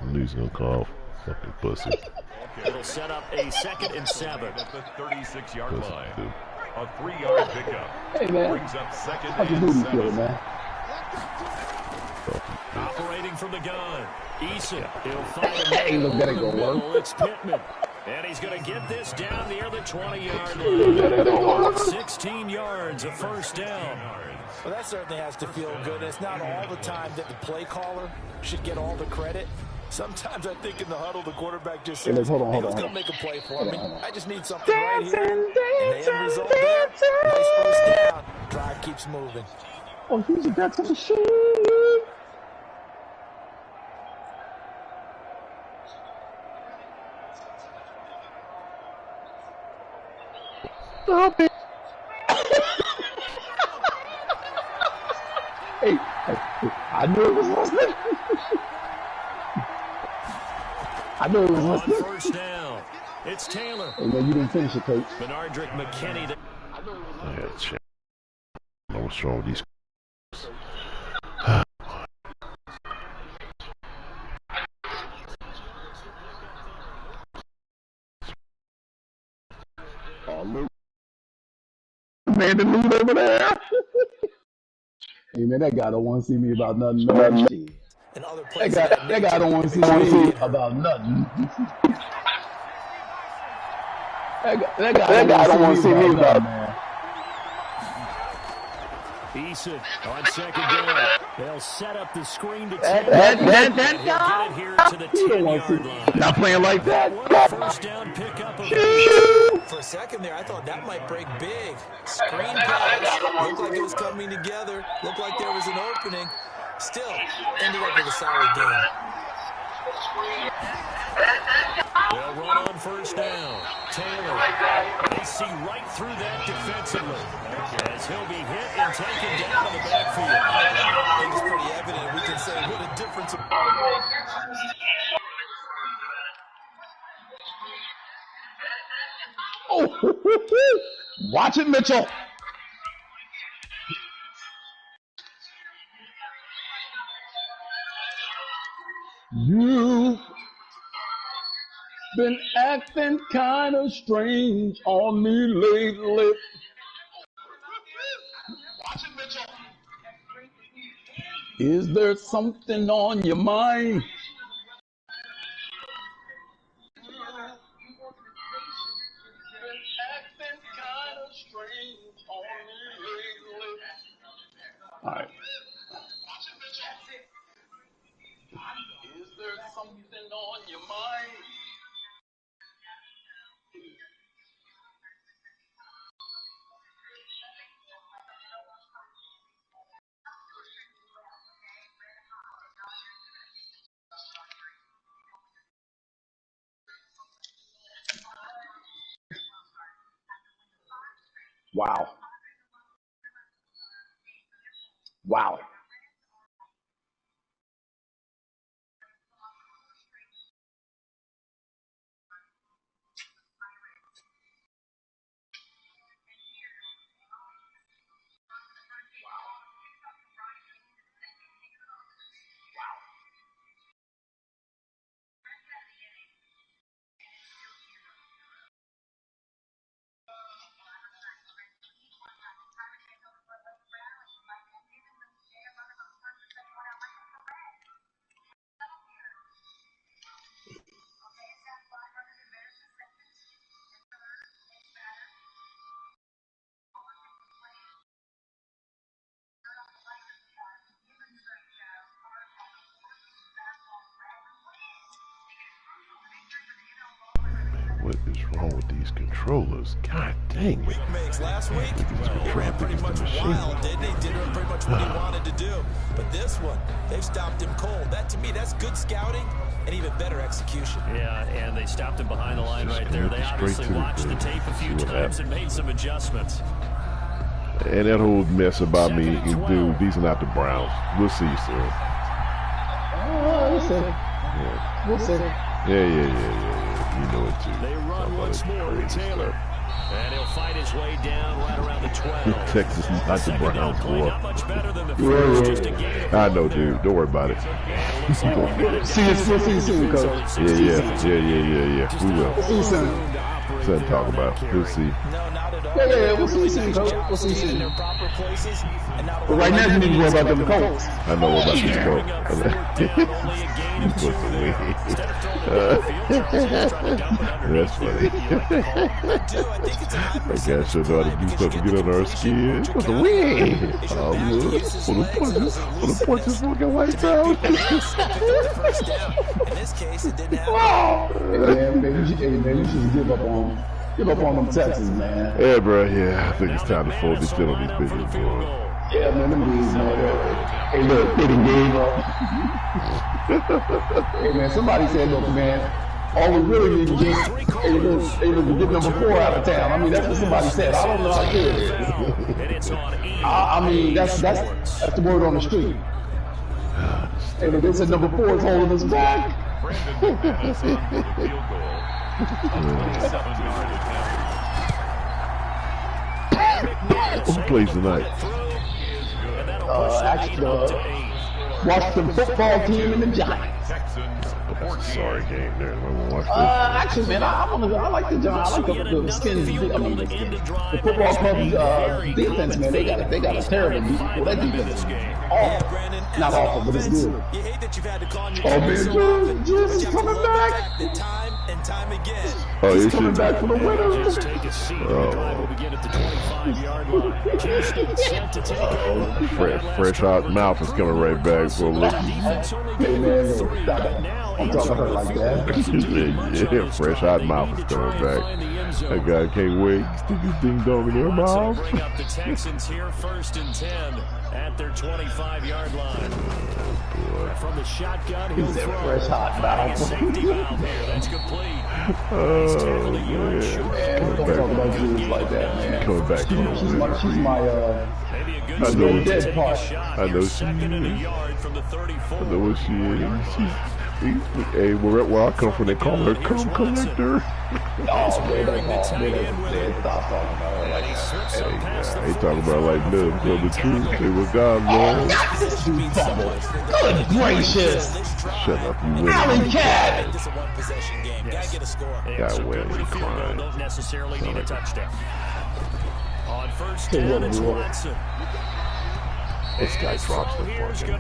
I knew he was gonna call. Fucking pussy. It'll set up a 2nd and 7 at the 36-yard line. A 3-yard pickup. Hey, man. Brings up 2nd and 7. Man. Operating from the gun. Eason. He'll find him. Hey, look at it go low. It's Pittman. And he's going to get this down near the 20-yard line. 16 yards, a 1st down. Well, that certainly has to feel good. It's not all the time that the play caller should get all the credit. Sometimes I think in the huddle, the quarterback just says, hold on, who's going to make a play for me? I just need something right here. And the end result there, nice 1st down. Drive keeps moving. Oh, he's a back to the shit. Stop it. Hey, I knew it was listening. I knew it was listening. On 1st down, it's Taylor. Hey, man, you didn't finish it, coach. Benardrick McKinney. I got a check. I know what's wrong with these. Man, the lead over there. Hey, man, that guy don't want to see me about nothing. Man. And other that guy don't want to see me about nothing. That guy don't want to see me about, man. Eason on 2nd down. They'll set up the screen to that get it here to the 10-yard line. Not playing like that. First down pickup of For a second there, I thought that might break big. Screen pass. Looked like it was coming together. Looked like there was an opening. Still, ended up with a solid game. They'll run on first down. Taylor. They see right through that defensively. As he'll be hit and taken down in the backfield. I think it's pretty evident. We can say what a difference. Oh, watch it, Mitchell. You've been acting kind of strange on me lately. Watch it, Mitchell. Is there something on your mind? All right. Is there something on your mind? Wow. Wow. What is wrong with these controllers? God dang it. Last week, he ran pretty much wild, didn't he? Did pretty much what he wanted to do. But this one, they've stopped him cold. That, to me, that's good scouting and even better execution. Yeah, and they stopped him behind the line right there. They obviously watched the tape a few times and made some adjustments. And that whole mess about me, dude, these are not the Browns. We'll see soon. We'll see. Yeah. We'll see. Yeah. You know it too. They run once more with Taylor. And he'll fight his way down right around the 12. Texas is not the Browns, boy. Not much better than the first, just a game. I know, dude. Don't worry about it. See you soon, Coach. Yeah. We will. See you soon. Something to talk about. We'll see. Yeah, we'll see you soon, Coach. We'll see you soon. But right now, you need to worry about them Colts. I know about these Colts. You're supposed to win. That's funny. That guy sure know how to do stuff to get under our skin. Supposed to win. Oh, look. For the punches fucking white out. In this case, it didn't happen. Hey, man, you should give up on them Texans, man. Yeah, bro, I think it's time to fold this shit on these bitches, bro. Yeah, man, them dudes, man. Hey, look, they done gave up. Hey, man, somebody said, look, man, all we really need is just able to get number 4 out of town. I mean, that's what somebody said. I don't know how good it is. I mean, that's the word on the street. Hey, look, they said number 4 is holding us back. Who plays tonight? Actually, the Washington football team and the Giants. That's a sorry game there. I'm gonna watch this. Actually, man, I like the Giants. I like the Skins. I mean, the football club's defense, man. They got a terrible defense. Well, that defense is awful. Not awful, but it's good. You hate that you've had to call on your man, Jesus is coming back. Time and time again. Oh, he's coming back for the winner. Just take a seat. The drive will begin at the 25-yard line. Houston set to take over. Fresh out mouth is coming right back for a look. Hey, man, I'm talking her like that. Yeah, fresh out mouth is coming back. That guy can't wait. Stick his ding dong in your mouth. Bring up the Texans here 1st and 10 at their 25-yard line. From the shotgun, he'll throw. Fresh hot mouth. Safety valve here. That's complete. Oh, man. Don't talk about dudes like that, man. Coming back. She's my Maybe a good I know dead part. I know she is. I know what she is. Hey, where I come from, they call her cum collector. Oh, man, don't stop talking about her like that. They talking about like no, tell the truth, say what God wants. Good gracious! Shut up, you winner. Alley cat! This is a one-possession game. Gotta get a score. Got win, you crying. Don't necessarily need a touchdown. On 1st down, it's Watson. This guy drops the fucking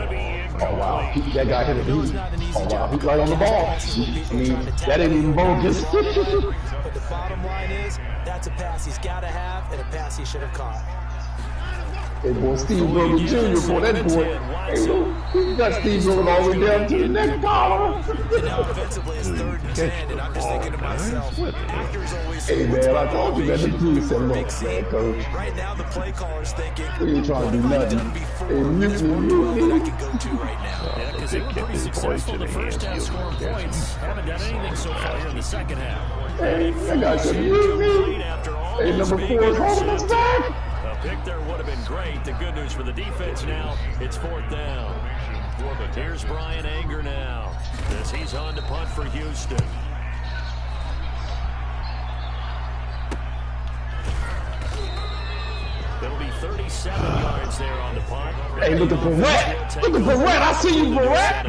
ball. Oh, wow. That guy hit a beat. Oh, wow. He's right on the ball. I mean, that ain't even bogus. But the bottom line is, that's a pass he's got to have and a pass he should have caught. Hey, boy, Steve Rogan Jr. for that boy. Hey, look, he got Steve Rogan all the way down to the neck collar. And now offensively, it's 3rd and 10, and I'm just thinking to myself, actors always Hey, man, I told you that the dude said, look, man, coach. right now the play caller's thinking, We ain't trying to do nothing. Hey, mutiny. I can go to right now. Yeah, because they were pretty successful in the first half scoring points. Haven't done anything so far here in the second half. Hey, that guy said, mutiny. Hey, number 4 is holding us back. A pick there would have been great. The good news for the defense now, it's 4th down. Here's Brian Anger now, as he's on to punt for Houston. It'll be 37 yards there on the punt. Hey, looking for Rat. Looking for Rat. I see you, for Rat.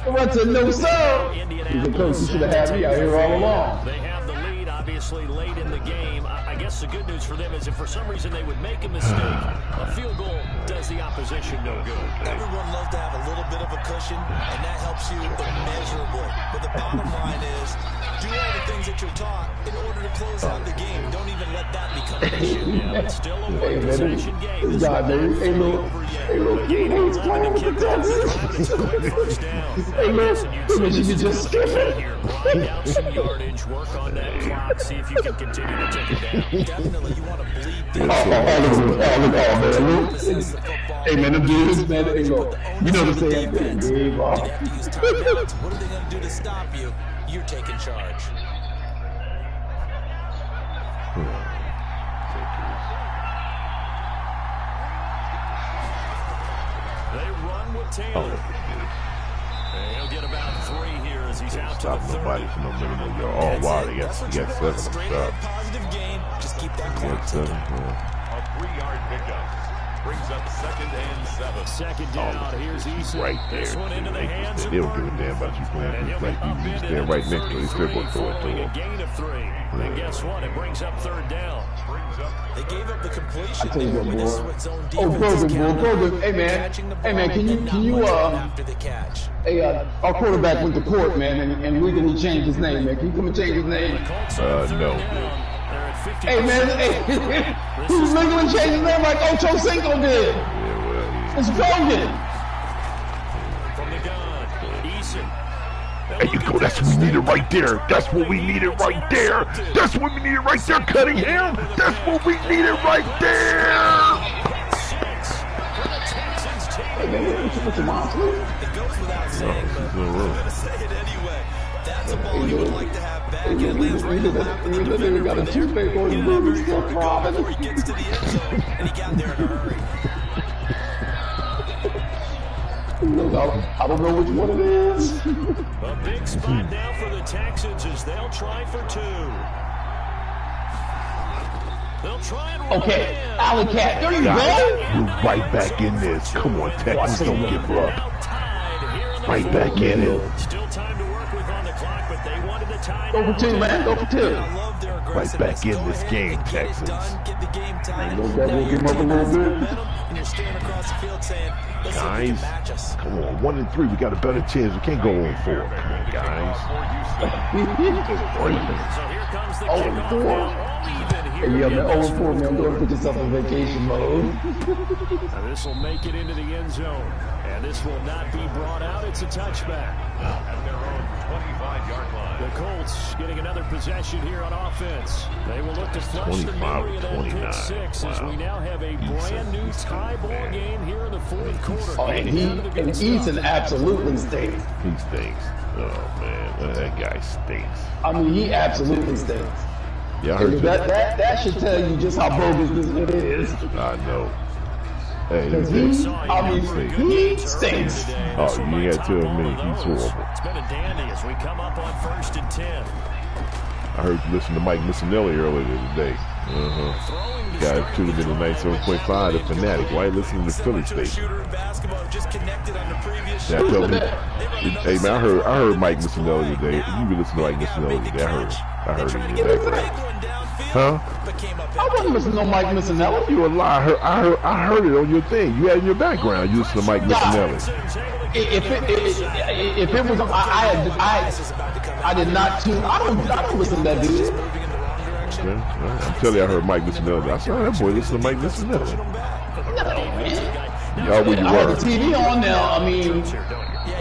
Rat said, no, sir. He's a coach. You should have had me out here all along. They have the lead, obviously, late in the game. I guess the good news for them is if for some reason they would make a mistake, a field goal does the opposition no good. Everyone loves to have a little bit of a cushion, and that helps you immeasurably. But the bottom line is, do all the things that you're taught in order to close out the game. Don't even let that become an issue. Yeah, it's still a one-possession game. This guy, man, hey, look, he's playing with the Texans. Hey, man, she could just skip it. Grind out some yardage, work on that clock, see if you can continue to take it down. Definitely, you want to bleed things. Man. Hey, man, them dudes, man, hey, look, you know what I'm saying? You'd have to use timeouts. What are they going to do to stop you? You're taking charge. They run with Taylor. And he'll get about 3 here as he's out to the 30. Nobody for no minimum yard. Oh, wow, they got 7 Straight up positive game. Just keep that clock ticking. A 3-yard pickup. Brings up 2nd and 7. Second down. Here's Eason. Right there. This one into the hands of They don't give a damn about you playing. It's like you stand right next to it. He's still going to throw it to him. A gain of 3. And guess what? It brings up 3rd down. They gave up the completion. I tell you what, This is boy. what zone Oh, defense is Brogan. Hey, man. Hey, man, can you, after the catch. hey, our quarterback went to court, man, and legally changed his name, man. Can you come and change his name? No. Hey, man, hey, he was legally changing his name like Ocho Cinco did. Yeah, well, It's Brogan. From the gun, Eason. there you go. That's what we needed right there. That's what we needed right there. That's what we needed right there, Cunningham. That's what we needed right there. Hey, man, what's your mom, please? It goes without saying, but I'm going to say it anyway. That's a ball you would like to have back. It lands right in the lap of the defender. Got a toothache on his Very booty, still hard to go before throbbing. he gets to the end zone, and he got there in a hurry. I don't know which one it is. A big spot now for the Texans as they'll try for 2. They'll try and run Okay, in. Alley Cat, there you go. We're right back in this. Come on, Texans, don't give up. Tied here in the Right back in it. Still time to work with on the clock, but they wanted to Go for 2, man. Go for 2. Right back in this game, Texans. Guys, come on, 1 and 3. We got a better chance. We can't go on 4. Come on, guys. Oh, 4. Yeah, man, 0-4, man. Go and put yourself in vacation mode. Now this will make it into the end zone. And this will not be brought out. It's a touchback. At their own 25-yard line. The Colts getting another possession here on offense. They will look to flush the memory of that pick 6 as we now have a brand new tie ball game here in the fourth quarter. Oh, and Eason absolutely stinks. He stinks. Oh, man. That guy stinks. I mean, he absolutely stinks. Yeah, I heard that should tell you just how bogus this is. I know. Hey, he stinks. Oh, you ain't got to tell me. He's horrible. It's been a dandy as we come up on 1st and 10. I heard you listen to Mike Missinelli earlier today. Guy tuned in to 97.5, the Fanatic. Why you listening to Philly Station? Yeah, tell me. Hey, man, I heard Mike Missinelli today. You been listening to Mike Missinelli today. I heard him in the background. Huh? I wasn't listening to Mike Missinelli. You a lie. I heard it on your thing. You had it in your background. You listen to Mike Missinelli. If it was, I did not tune. I don't listen to that dude. Okay. I'm telling you, I heard Mike Missinelli. I saw that boy listen to Mike Missinelli. No, man. Y'all where you I had the TV on now. I mean,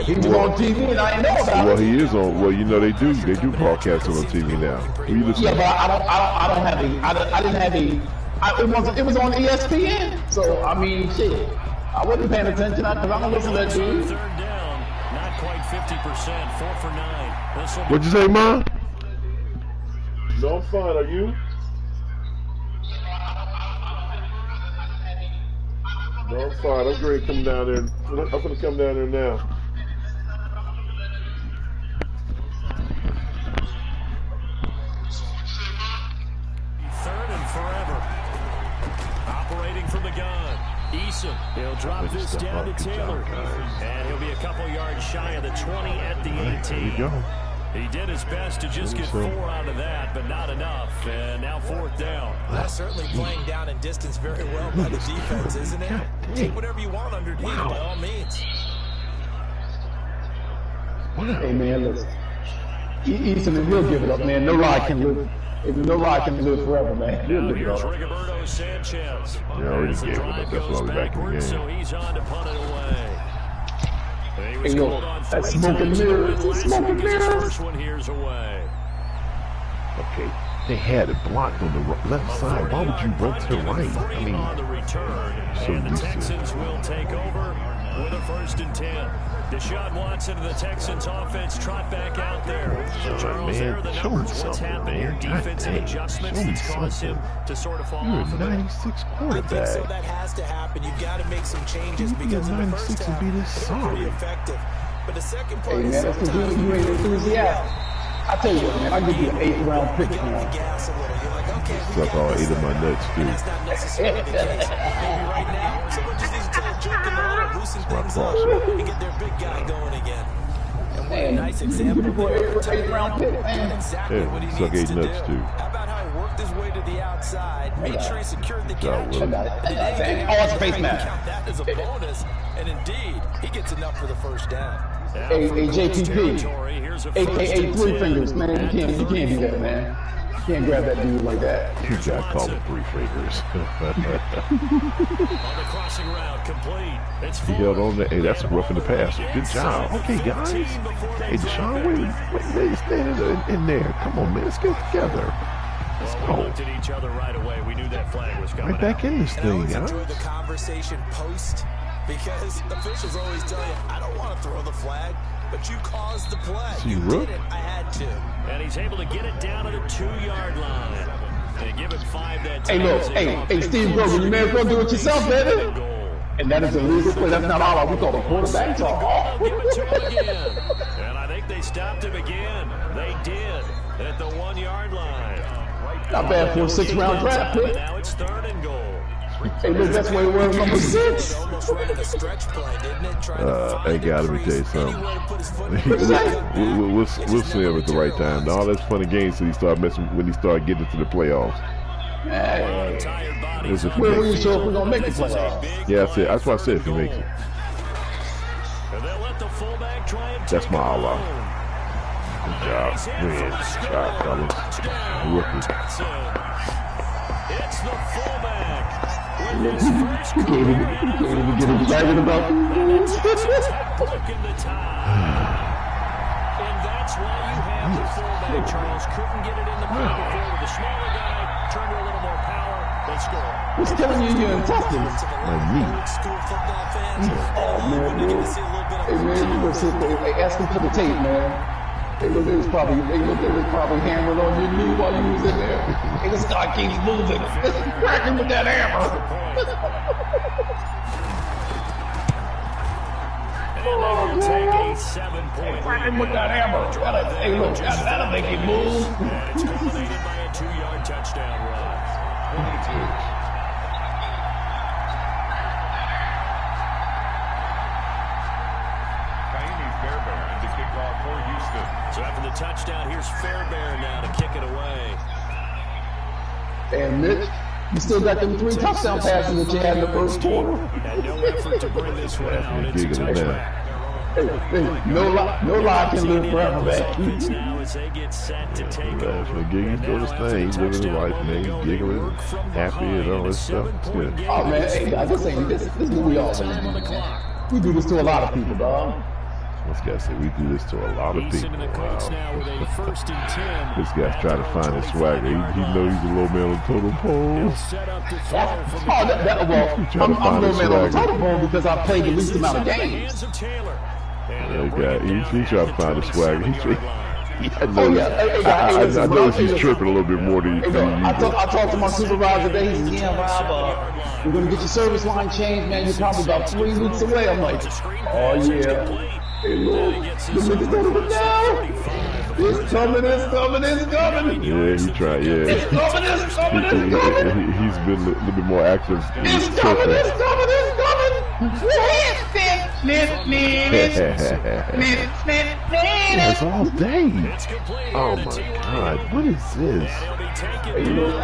he was on TV and I didn't know about it. Well, he is on. Well, you know they do broadcast on TV now. Yeah, but I don't have I didn't have it was on ESPN. So I mean, shit. I wasn't paying attention because I don't listen to that dude. Third down, not quite 50%, 4 for 9. What'd you say, Mom? No, I'm fine. Are you? No, I'm fine. I'm ready to come down there. I'm going to come down there now. Third and forever. Operating from the gun. Eason, he'll drop this down to Taylor. And he'll be a couple yards shy of the 20 at the 18. There you go. He did his best to just get 4 out of that, but not enough. And now 4th down. That's certainly playing down in distance very well by the defense, isn't it? Take whatever you want underneath by all means. Hey, man, listen. Eason, he'll give it up, man. No lie can live. No lie can live forever, man. Now here's Rigoberto Sanchez. Yeah, I already gave it up. That's why we're back in the game. So he's on to punt it away. Hey, yo, that's smoking mirrors. Smoking mirrors. First one here's away. Okay, they had it blocked on the left side. Why would you run to the right? I mean, on the return, and the Texans will take over with a 1st and 10. Deshaun Watson and the Texans offense trot back out there. Charles, there are the numbers. What's happened here? Defensive adjustments that's caused him to sort of fall off. You're a 96 quarterback. I think so. That has to happen. You've got to make some changes because in the first half, they were pretty effective. But the second part is sometimes you ain't enthusiastic. I tell you what, man, I'll give you an 8th round pick. Suck all 8 of my nuts, too. That's not necessarily the case. Maybe right now, someone just needs to tell a joke in the middle, loosen things up, and get their big guy going again. And what a nice example of the 8th round pick, man. Exactly what he needs to do. Too. How about how he worked his way to the outside, made sure he secured the catch, and then it's face mask. count that as a bonus, and indeed, he gets enough for the 1st down. Hey, JPP, a.k.a. 3 fingers, man. You can't do that, man. You can't grab that dude like that. You got to call him 3 fingers. On the crossing route, complete. It's he held on there. Hey, that's rough in the pass. Good job. Okay, guys. Hey, Deshaun, wait, stand in there. Come on, man. Let's get together. Let's go. We looked at each other right away. We knew that flag was coming. Right back in this thing, guys. I always enjoy the conversation post. Because officials always tell you, I don't want to throw the flag, but you caused the play. You did it. I had to. And he's able to get it down to the 2-yard line. And give it 5 that time. Hey, look, hey, Steve Grogan, you may as well do it yourself, baby. And that is a legal play. That's not all we call a quarterback talk. Give it to him again. And I think they stopped him again. They did at the 1-yard line. Not bad for a 6th round draft pick. Now it's 3rd and goal. Hey, look, that's where he was number 6. Hey, God, let me tell you something. We'll see him at the right time. All that's fun and games when he started getting into the playoffs. Hey. When we sure if we're going to make the playoffs? Yeah, that's what I said if he makes it. That's my Allah. Good job. Man, good job, fellas. Rookie. It's the fullback. You can't even get excited about broken the tie. And that's why you have the fullback, Charles. Couldn't get it in the play before with the smaller guy. Turned to a little more power. They score. What's telling you you're intestines? Like me. Oh, man. Hey, man, you gonna sit there. Hey, ask him for the tape, man. They was probably hammering on your knee while you was in there. Hey, this guy keeps moving. Crack him with that hammer. Take a 7-point. Crack him with that hammer. Hey, look, that'll make him move. It's culminated by a 2-yard touchdown run. So after the touchdown, here's Fairbairn now to kick it away. And Mitch, you still got them 3 touchdown passes that you had in the first quarter. And no effort to bring this one out. It's a touchback. Hey, no lie can live forever, man. Now as they get set to take over. Giggles doing his thing. He's living his life, man. He's giggling, happy, and all this stuff. It's good. Oh, man, hey, this is what we always do. We do this to a lot of people, dog. This guy said we do this to a lot of people. Wow. This guy's trying to find his swagger. He knows he's a low man on the totem pole. I'm low man on the totem pole because I played the least amount of games. He's trying to find his swagger. I notice he's tripping a little bit more than you. I talked to my supervisor today. He said, yeah, Rob, we're going to get your service line changed, man. You're probably about 3 weeks away. I'm like, oh, yeah. Hey, Lord, the niggas don't even know. It's coming. Yeah, he tried, yeah. It's coming. He's been a little bit more active. It's coming. That's all day. Oh my God, what is this? Hey, look, I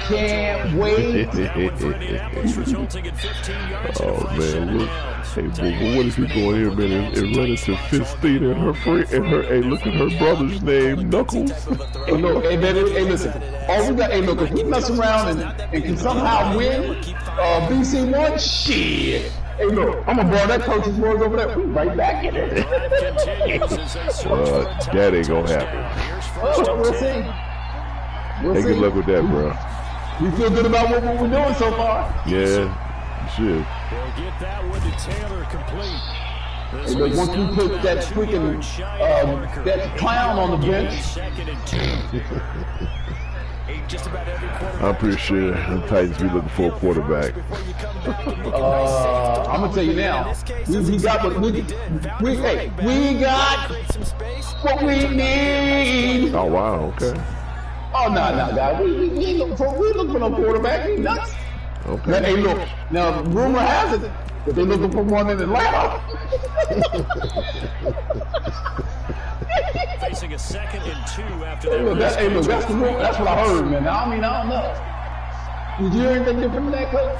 can't wait. Oh man, look. Hey, but what if you go in here, man, and run into Fistine and her friend and her? Hey, look at her brother's name, Knuckles. Hey, look, hey, man, hey, listen. All we got, hey, look, if we mess around and can somehow win BC1, shit. Hey, look, I'm gonna borrow that coach's words over there. We right back in it. That ain't gonna happen. We'll see. Hey, good luck with that, bro. You feel good about what we're doing so far? Yeah, you should. They'll get that one to Taylor complete. Hey, look, once we put that freaking that clown on the bench. I'm pretty sure the Titans be looking for a quarterback. I'm gonna tell you now. We got what we got what we need. Oh wow, okay. Oh no, guys. We looking for no quarterback. We nuts. Okay. Now, hey, look. Now, rumor has it that they're looking for one in Atlanta. Facing a 2nd and 2 after that. Hey, look, that's the rumor. That's what I heard, man. I mean, I don't know. Did you hear anything different from that, coach?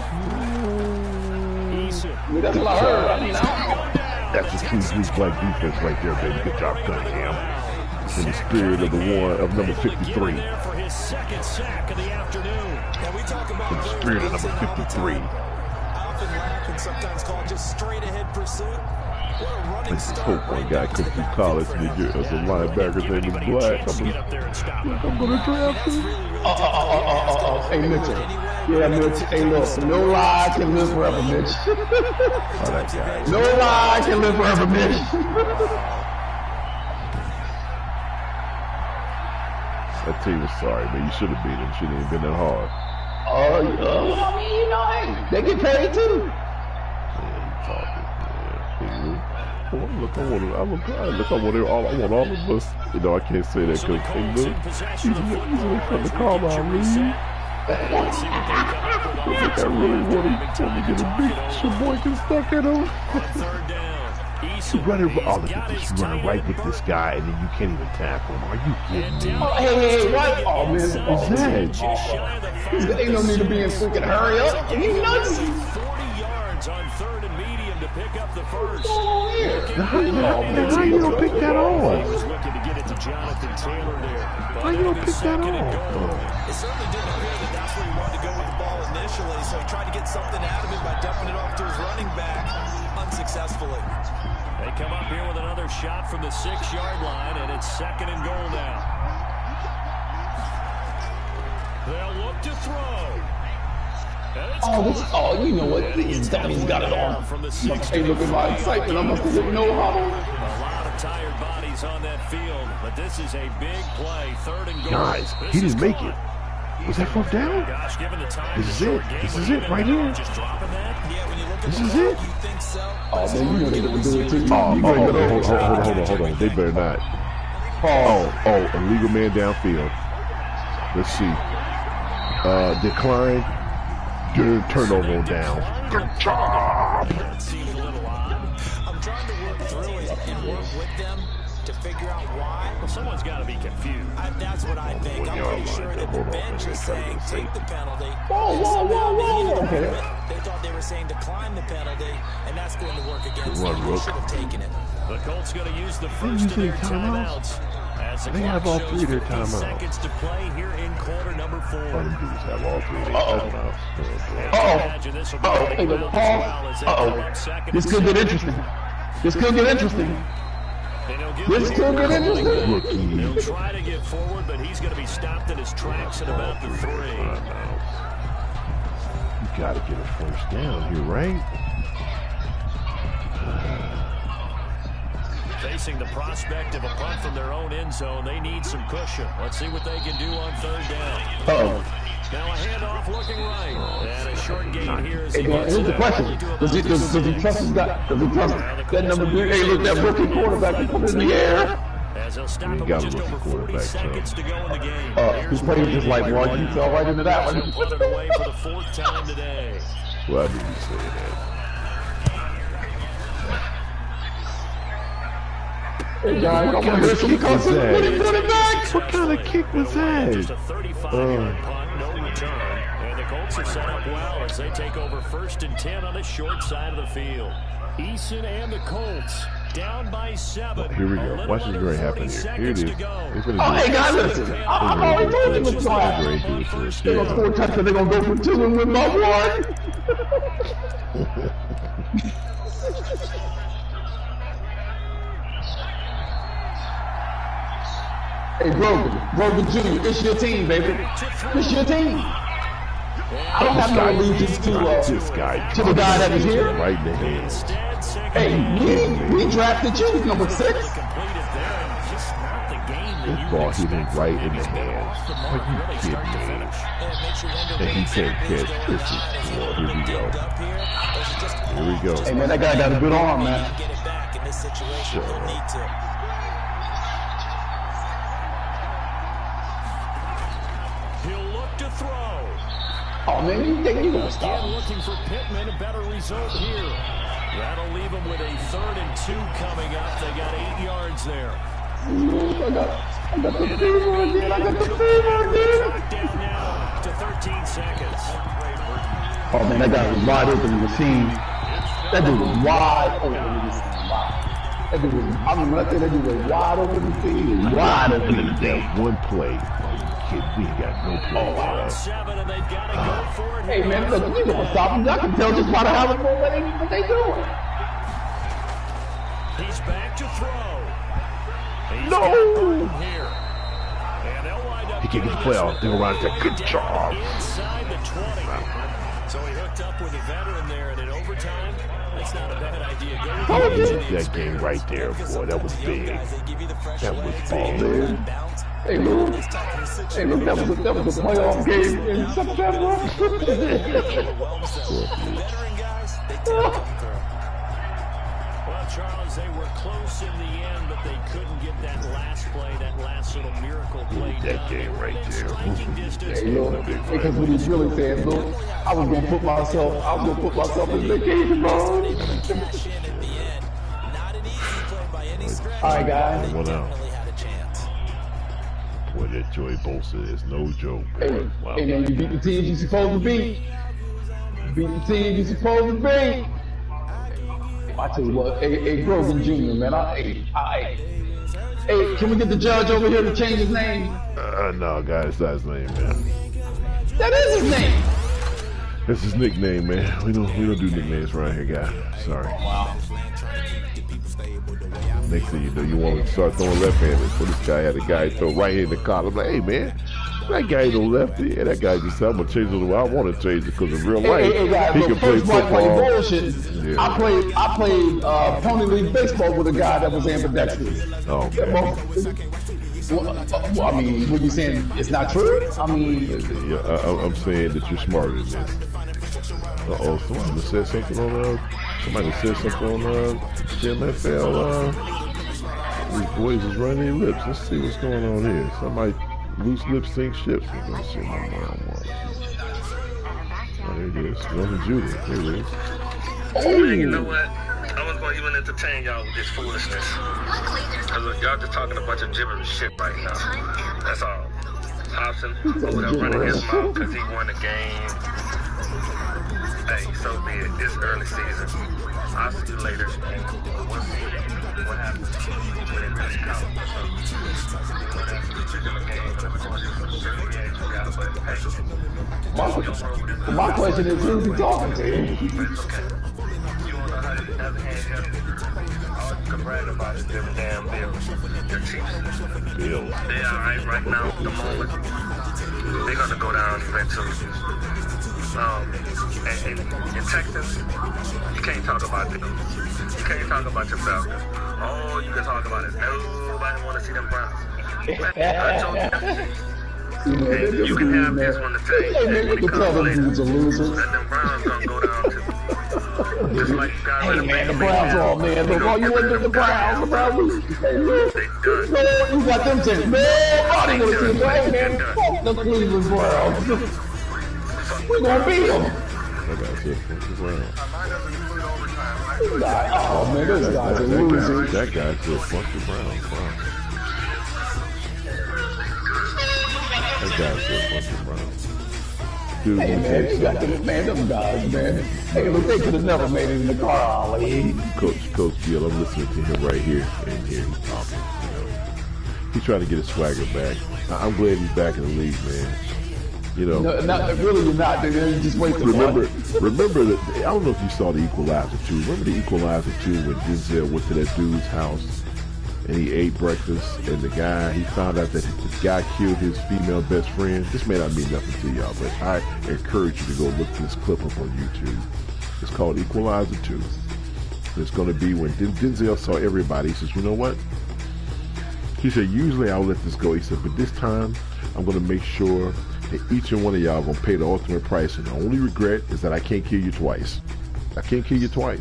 That's what I heard. I mean, I don't know. That's the true black defense right there, baby. Good job, Cunningham. In the spirit of number 53. In his 2nd sack of the afternoon. The spirit of number 53. Often laugh and sometimes call just straight ahead pursuit. What a running start. Hope one guy comes through college and he gets a linebacker named Black. I'm gonna draft him. Hey, Mitchell. Yeah, Mitch. Hey, look. No lie can live forever, Mitch. That guy. No lie can live forever, Mitch. That team was sorry, man. You should have beat him. Shouldn't have been that hard. I mean, you know, hey, they get paid too. Yeah, you talking. Yeah. Look, I want all of us. You know, I can't say that because he's really trying to call out me. Let's see what they come up with I really want to get a big Sheboygan can stuck at him. On third down. He's running, oh, look at this. He's running right with this guy, and then you can't even tackle him. Are you kidding me? Oh, hey, what? Oh, man. What's that? Ain't no need to be in freaking hurry up. Are you nuts? 40 yards on third and medium to pick up the first. How you don't pick that off? He was looking to get it to Jonathan Taylor there. How you don't pick that off? It certainly didn't appear that that's where he wanted to go with the ball initially, so he tried to get something out of it by dumping it off to his running back unsuccessfully. They come up here with another shot from the 6-yard line, and it's 2nd and goal now. They'll look to throw. You know what? These dummies got it on. Hey, look at my excitement. I must have didn't know how. A lot of tired bodies on that field, but this is a big play. 3rd and goal. Guys, he didn't make it. Was that 4th down? Gosh, given the time, this is it. This is it right here. Just dropping that. Yeah, when you look at This is it. you think so. Oh, man, you know they're going to do it to you. Hold on. They better not. Illegal man downfield. Let's see. Decline. Turnover on down. Good job. That seems a little odd. I'm trying to work through it and work with them to figure out why. Well, someone's got to be confused. That's what I think. I'm pretty sure that the bench is saying take the penalty. Whoa. Okay. They thought they were saying decline the penalty, and that's going to work against them. They should have taken it. The Colts going to use the first of their timeouts. As the They have all 3 of their timeouts. Seconds to play here in quarter number 4. Them dudes have all 3 of their timeouts. This could get interesting. He'll try to get forward, but he's going to be stopped in his tracks at about the 3. You got to get a first down here, right? Facing the prospect of a punt from their own end zone, they need some cushion. Let's see what they can do on 3rd down. Now a handoff looking right. And a short gain here is here's the question. Does he trust that number 3? Hey, look, that rookie quarterback can put it in the air. As he'll stop him with just over 40 seconds to go in the game. He's playing just like one. You fell right into that one. Pulling away for the 4th time today. Well, I didn't say that. Hey, guys, what kind of kick was that? What kind of kick was that? Just a 35-yard punt, no return. And the Colts are set up well as they take over 1st and 10 on the short side of the field. Eason and the Colts down by 7. Here we go. Watch this very happen here. Here it is. Hey, guys, listen. I've already told you what's going to happen. They're going to score a touchdown. They're going to go for 2 and win by 1. Hey, Brogan Jr., it's your team, baby. It's your team. I don't have no allegiance to the guy that was here. Right in the hands. Hey, we drafted you, number 6. This ball hit him right in the hands. Are you kidding me? And he can't catch. This is cool. Here we go. Here we go. Hey, man, that guy got a good arm, man. Oh, man, you think you're going to stop? Looking for Pittman, a better result here. That'll leave them with a 3rd and 2 coming up. They got 8 yards there. I got the fever again. Down now to 13 seconds. Oh, man, that guy was wide open in the scene. That dude was wide open in the scene. That dude was, I mean, when I say that dude was wide open in the scene, he was wide open in the scene. One play. We ain't got no play. Hey, man, look, you gonna stop him. I can tell just by how what they doing. He's back to throw. No! He can't get the play off. They're around there. Good job. Inside the 20. So he hooked up with a veteran there, and in overtime, that's not a bad idea. That game right there, boy, that was big. That was big. Hey, look, that was a playoff game in September. Well, Charles, they were close in the end, but they couldn't get that last play, that last little miracle play. That game right there. Hey, look, because what he's really saying, look, I was gonna put myself in vacation mode. All right, guys. One out. Boy, that Joey Bosa is no joke. Hey, wow. Hey, man, you beat the team you're supposed to beat. Beat the team you're supposed to beat. I tell you what, hey, Grogan Jr., man, hey, can we get the judge over here to change his name? No, guys, that's not his name, man. That is his name. That's his nickname, man. We don't do nicknames around here, guy. Sorry. Wow. Next thing you know, you want to start throwing left-handed. So this guy had a guy throw right-handed in the collar. I'm like, hey, man, that guy ain't no lefty. And that guy just said, I'm going to change it the way I want to change it because in real life, he can play football. Yeah. I played Pony League baseball with a guy that was ambidextrous. Oh, okay. Well, I mean, what you saying? It's not true? I mean... I'm saying that you're smarter than this. Uh-oh, somebody said something on JagsTMFL. These boys is running their lips. Let's see what's going on here. Somebody loose lips sink ships. Let's see my mom wants. Oh, there it is. Norman Judy. There it is. Oh, man, you know what? I was going to even entertain y'all with this foolishness. Because y'all just talking a bunch of gibberish shit right now. That's all. Hobson over there running his mouth because he won the game. Hey, so be it. It's early season. I'll see you later. And we'll see what happens when it really counts. My question is, who's he talking to? You want to know how to have a hand up? All you can brag about is them damn Bills. Your Chiefs. Bills. They are right now at the moment. They're going to go down eventually. In Texas, you can't talk about them. You can't talk about your Falcons. All you can talk about is nobody want to see them Browns. I told you that. You can have this one to take. And when it comes later, that them Browns gonna go down too. Just like you got rid of the Browns are all, man. Look, all you want to do the Browns. Hey, look. They done. No, you got them saying, nobody want to see them. Hey, man, fuck the Cleveland Browns. We're going to beat them. I got to fuck the Browns. Oh, man, those guys are losing. That guy said, fuck the Browns. Wow. That guy said, fuck the Browns. Dude, hey, man, you got them, man, them guys, man. Hey, look, they could have never made it in the car league. Coach Gill, I'm listening to him right here, and here he's talking. You know, he's trying to get his swagger back. I'm glad he's back in the league, man. You know, not really, you're not. Dude. Just wait. Remember that. I don't know if you saw the Equalizer 2. Remember the Equalizer 2 when Denzel went to that dude's house and he ate breakfast, and the guy, he found out that the guy killed his female best friend. This may not mean nothing to y'all, but I encourage you to go look this clip up on YouTube. It's called Equalizer 2. It's going to be when Denzel saw everybody. He says, you know what? He said, usually I'll let this go. He said, but this time I'm going to make sure that each and one of y'all are going to pay the ultimate price. And the only regret is that I can't kill you twice. I can't kill you twice.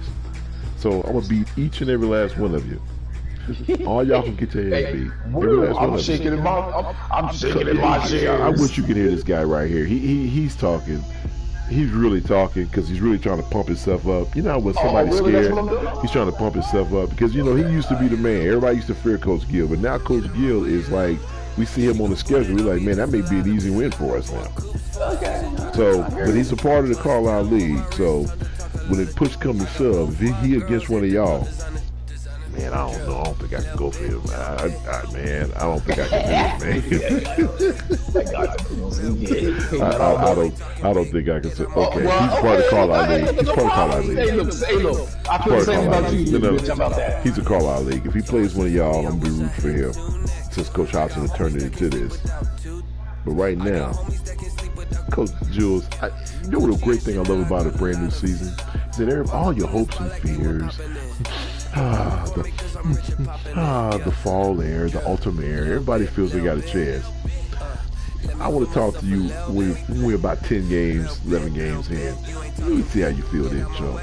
So I'm going to beat each and every last one of you. All y'all can get your head beat. I'm shaking in my chair. I wish you could hear this guy right here. He's talking. He's really talking because he's really trying to pump himself up. You know when somebody's scared, he's trying to pump himself up because, you know, he used to be the man. Everybody used to fear Coach Gill, but now Coach Gill is like, we see him on the schedule. We're like, man, that may be an easy win for us now. Okay. So, but he's a part of the Carlisle League. So, when it push comes to shove, if he against one of y'all, man, I don't know. I don't think I can go for him. Man, I don't think I can do it, man. I don't think I can say. Okay, he's part of Carlisle League. He's part of Carlisle League. Hey, look. I feel the same about you, bitch. How about that? He's a Carlisle League. If he plays one of y'all, I'm gonna be rooting for him. Since Coach Hobson has turned it into this. But right now, Coach Jules, you know what a great thing I love about a brand new season? Is that all your hopes and fears, the fall air, the ultimate air, everybody feels they got a chance. I want to talk to you when we're about 10 games, 11 games in. Let me see how you feel then, Joe.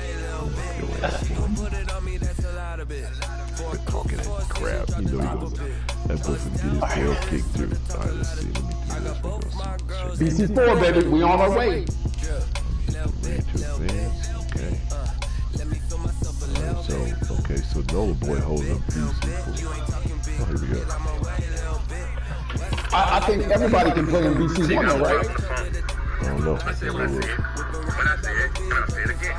Quit talking that crap. You know you're gonna That person get his tail kicked through. All right, let's see. Let me do this. BC4, baby. We on our way. Okay, so Nola Boy holds up BC4. Oh, here we go. I think everybody can play in BC1, though, right? I don't know. I said what I said. But I said it again.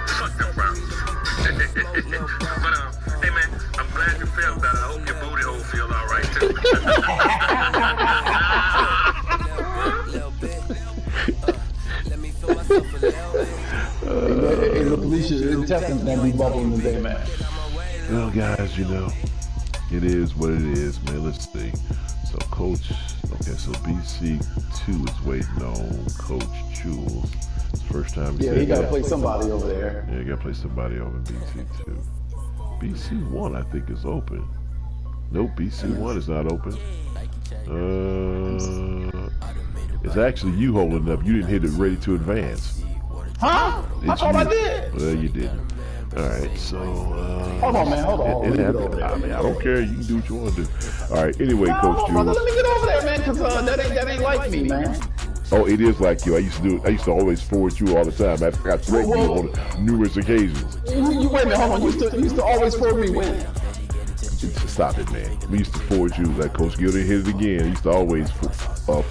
Fuck them problems. But hey man, I'm glad you feel better. I hope your booty hole feel all right too. Hey, look, Alicia, intestines gonna be bubbling today, man. Well, guys, you know, it is what it is, man. Let's see. So, Coach, okay, so BC2 is waiting on Coach Jules. It's first time. Yeah, he got to play somebody over there. Yeah, he got to play somebody over in BC2. BC1, I think, is open. Nope, BC1 is not open. It's actually you holding up. You didn't hit it ready to advance. Huh? I thought I did. Well, you didn't. All right, so hold on, man. Hold on. I mean, I don't care. You can do what you want to do. All right. Anyway, Coach Jules. Let me get over there, man, because that ain't like me, man. Oh, it is like you. I used to always forward you all the time. I threatened you on numerous occasions. You wait a minute. Hold on. You used to always forward me when? Stop it, man. We used to forward you like Coach Gilder hit it again. He used to always force well,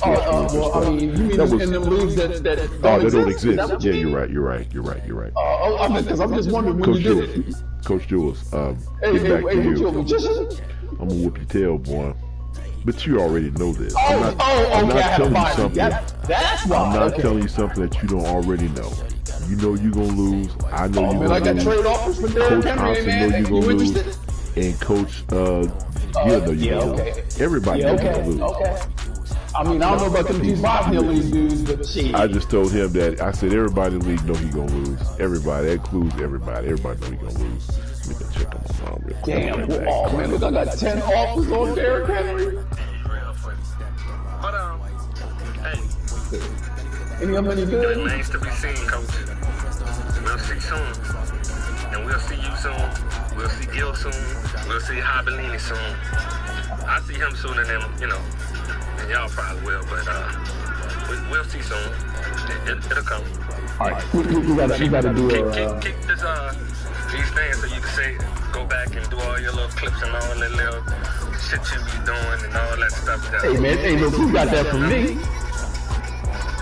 I mean, you mean in them leagues that don't exist? Yeah, you're right. Because I'm just wondering when you do it. Coach Jules, hey, back to you. You a magician? I'm gonna whoop your tail, boy. But you already know this. I'm not telling you something. That's why. I'm not telling you something that you don't already know. You know you're gonna lose. I know you're gonna lose. I got trade offers for Derrick Henry, man. Know you're gonna lose. And Coach Gil know you're gonna lose. Everybody knows you're gonna lose. Okay. I mean, I don't know about them two Bosnia League dudes, but shit. I just told him that. I said everybody in the league know he's gonna lose. Everybody, that includes everybody. Everybody know he's gonna lose. Let me go check on my phone real quick. Damn, man, look, I got 10 offers on Derrick Henry. Hold on. Hey. Any of them any good? It remains to be seen, Coach. We'll see soon. And we'll see you soon. We'll see Gil soon. We'll see Hobellini soon. I'll see him sooner than, and y'all probably will, but we'll see soon. It'll come. All right, you gotta do keep this, these things so you can say, go back and do all your little clips and all that little shit you be doing and all that stuff. Hey, man, look, you got that from me.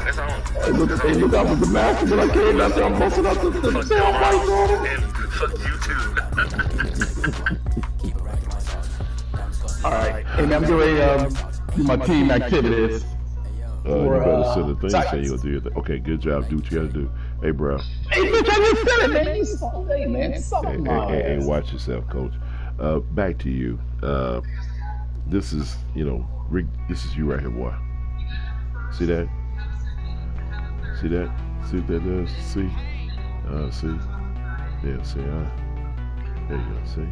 That's on. Hey, look, I was the master, but I came out there, I'm posting up the sound bites on him. And fuck you too. All right, hey, man, I'm doing do my team activities. You better send the thing saying you'll do your thing. Okay, good job. Do what you gotta do. Hey, bro. Hey, bitch, I just said it, man. Hey, watch yourself, Coach. Back to you. This is, Rick, this is you right here, boy. See that? See that? See what that does? See? See? Yeah, see? There you go, see?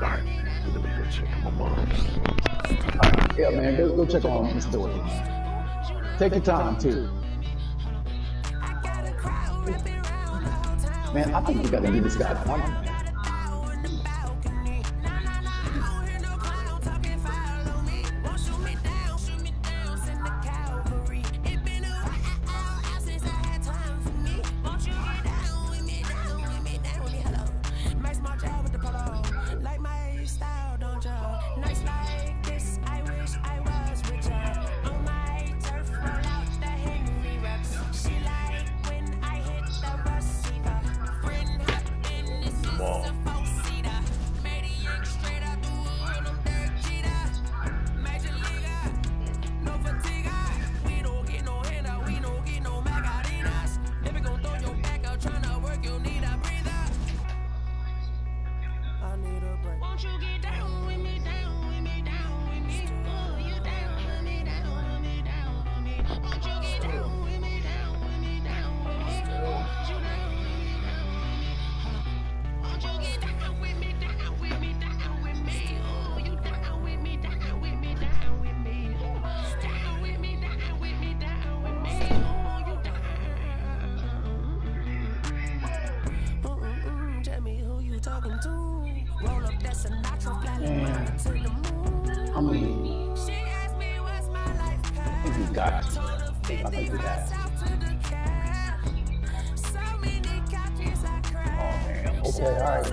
Alright, let me go check on my mom. Yeah, man, go check on Miss Dory. Take your time, too. Man, I think we gotta give this guy a point, man. talking to? Roll up, that's a natural fly to the moon. I mean, She asked me what's my life I think he got it. told her 50 miles out to the cab. So many couches I cried. Oh, man. Okay, all right.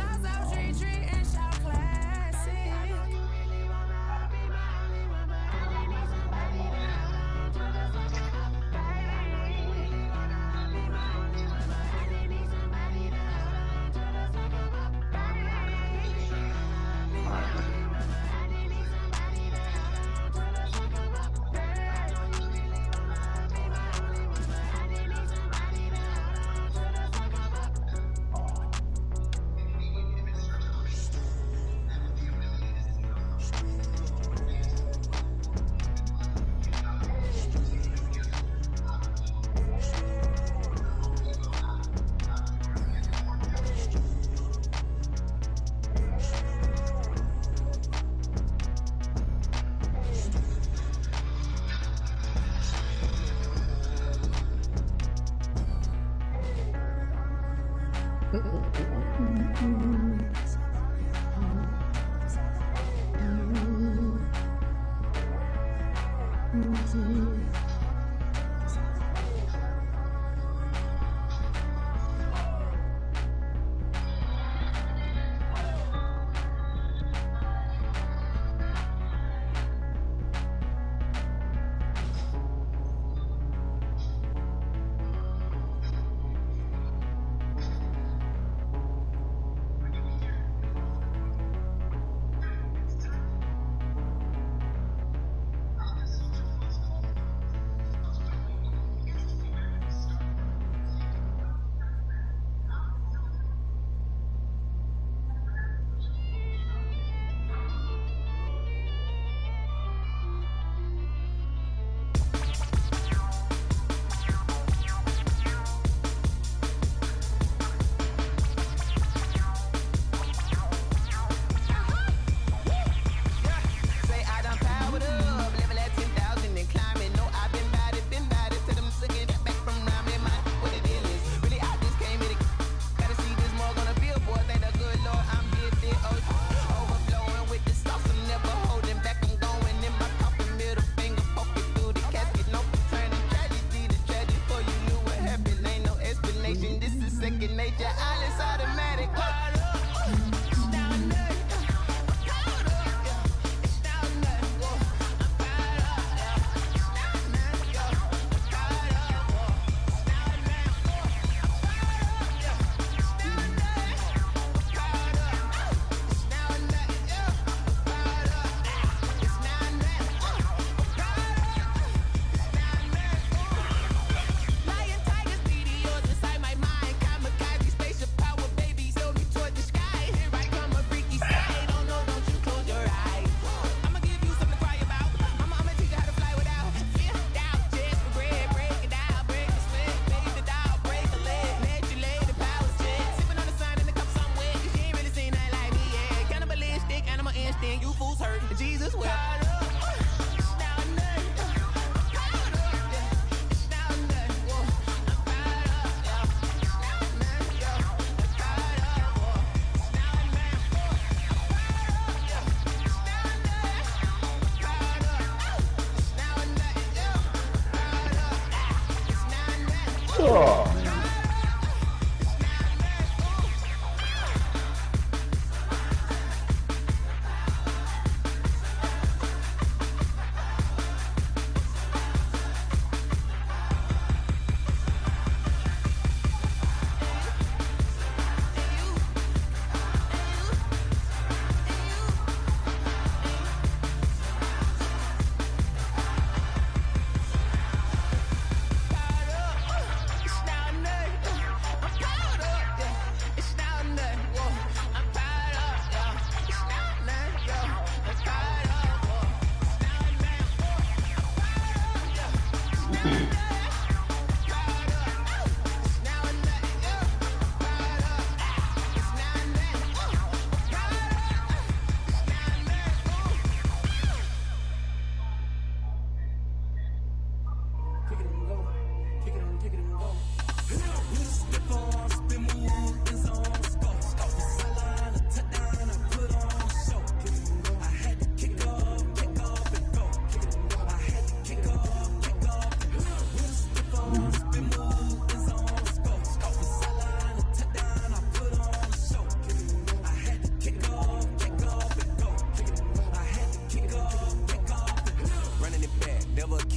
Lion, tigers, meteors inside my mind. Kamikaze spaceship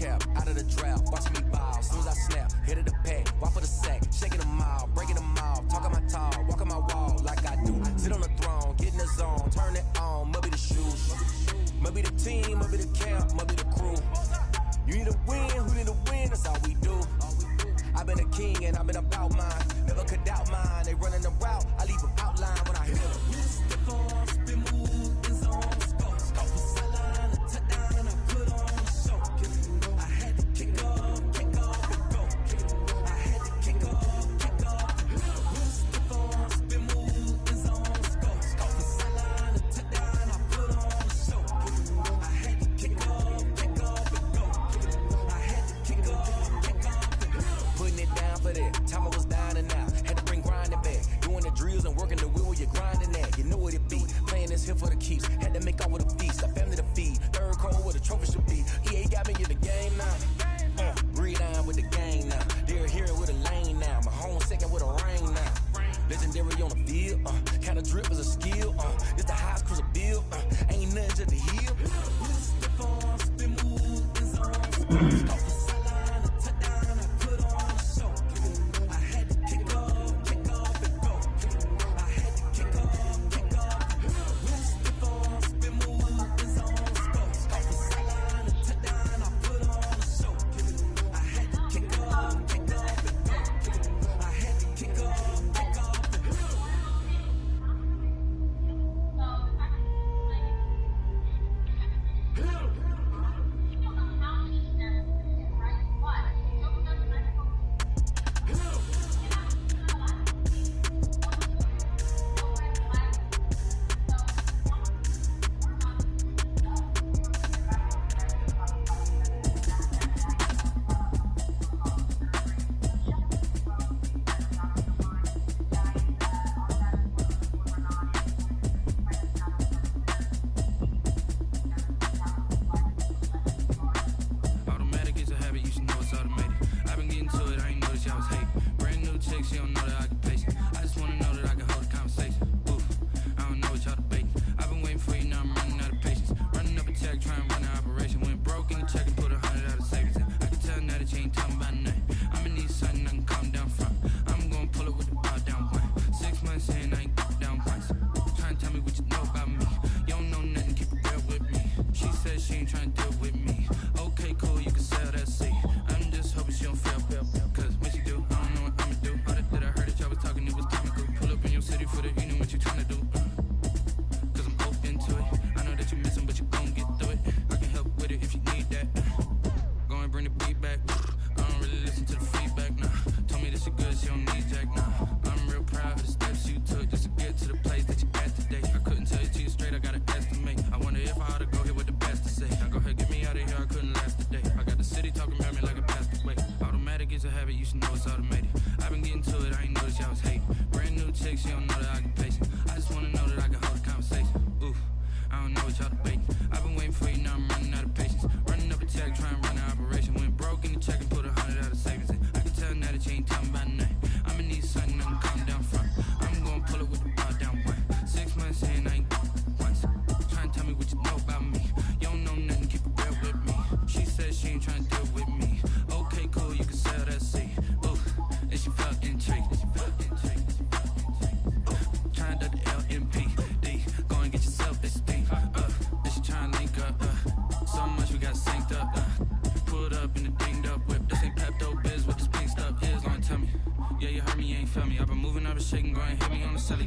cap, out of the drought, watching me ball. Soon as I snap, hit of the pack, walk for the sack, shaking them all, breaking them off, talking my tall, walking my wall like I do. Sit on the throne, get in the zone, turn it on, must be the shoes, must be the team, must be the camp, must be the crew. You need a win, who need a win? That's all we do. I've been a king and I've been about mine. Never could doubt mine. They running the route. I leave them outline when I hit them. Spin move, in zone, scope. Scope for sideline, a touchdown, and I put on a show. I had to kick off, and go. I had to kick off, and go. Spin move, in zone, scope. Scope for sideline, a touchdown, I put on a show. I had to kick off, and go. I had to kick off, and go. Putting it down for that. Time I was down and out. Had to bring grinding back. Doing the drills and working the wheel where you're grinding at. You know what it be. Playing this here for the keeps. Had to make out with a feast. A family to feed. Third cold where the trophy should be. EA got me in the game now. Breathe on with the game now. They're here with a lane now. My home second with a ring now. Legendary on the field. Kind of drip is a skill. It's the highest cruiser bill. Ain't nothing to the hill. Spin move in zone.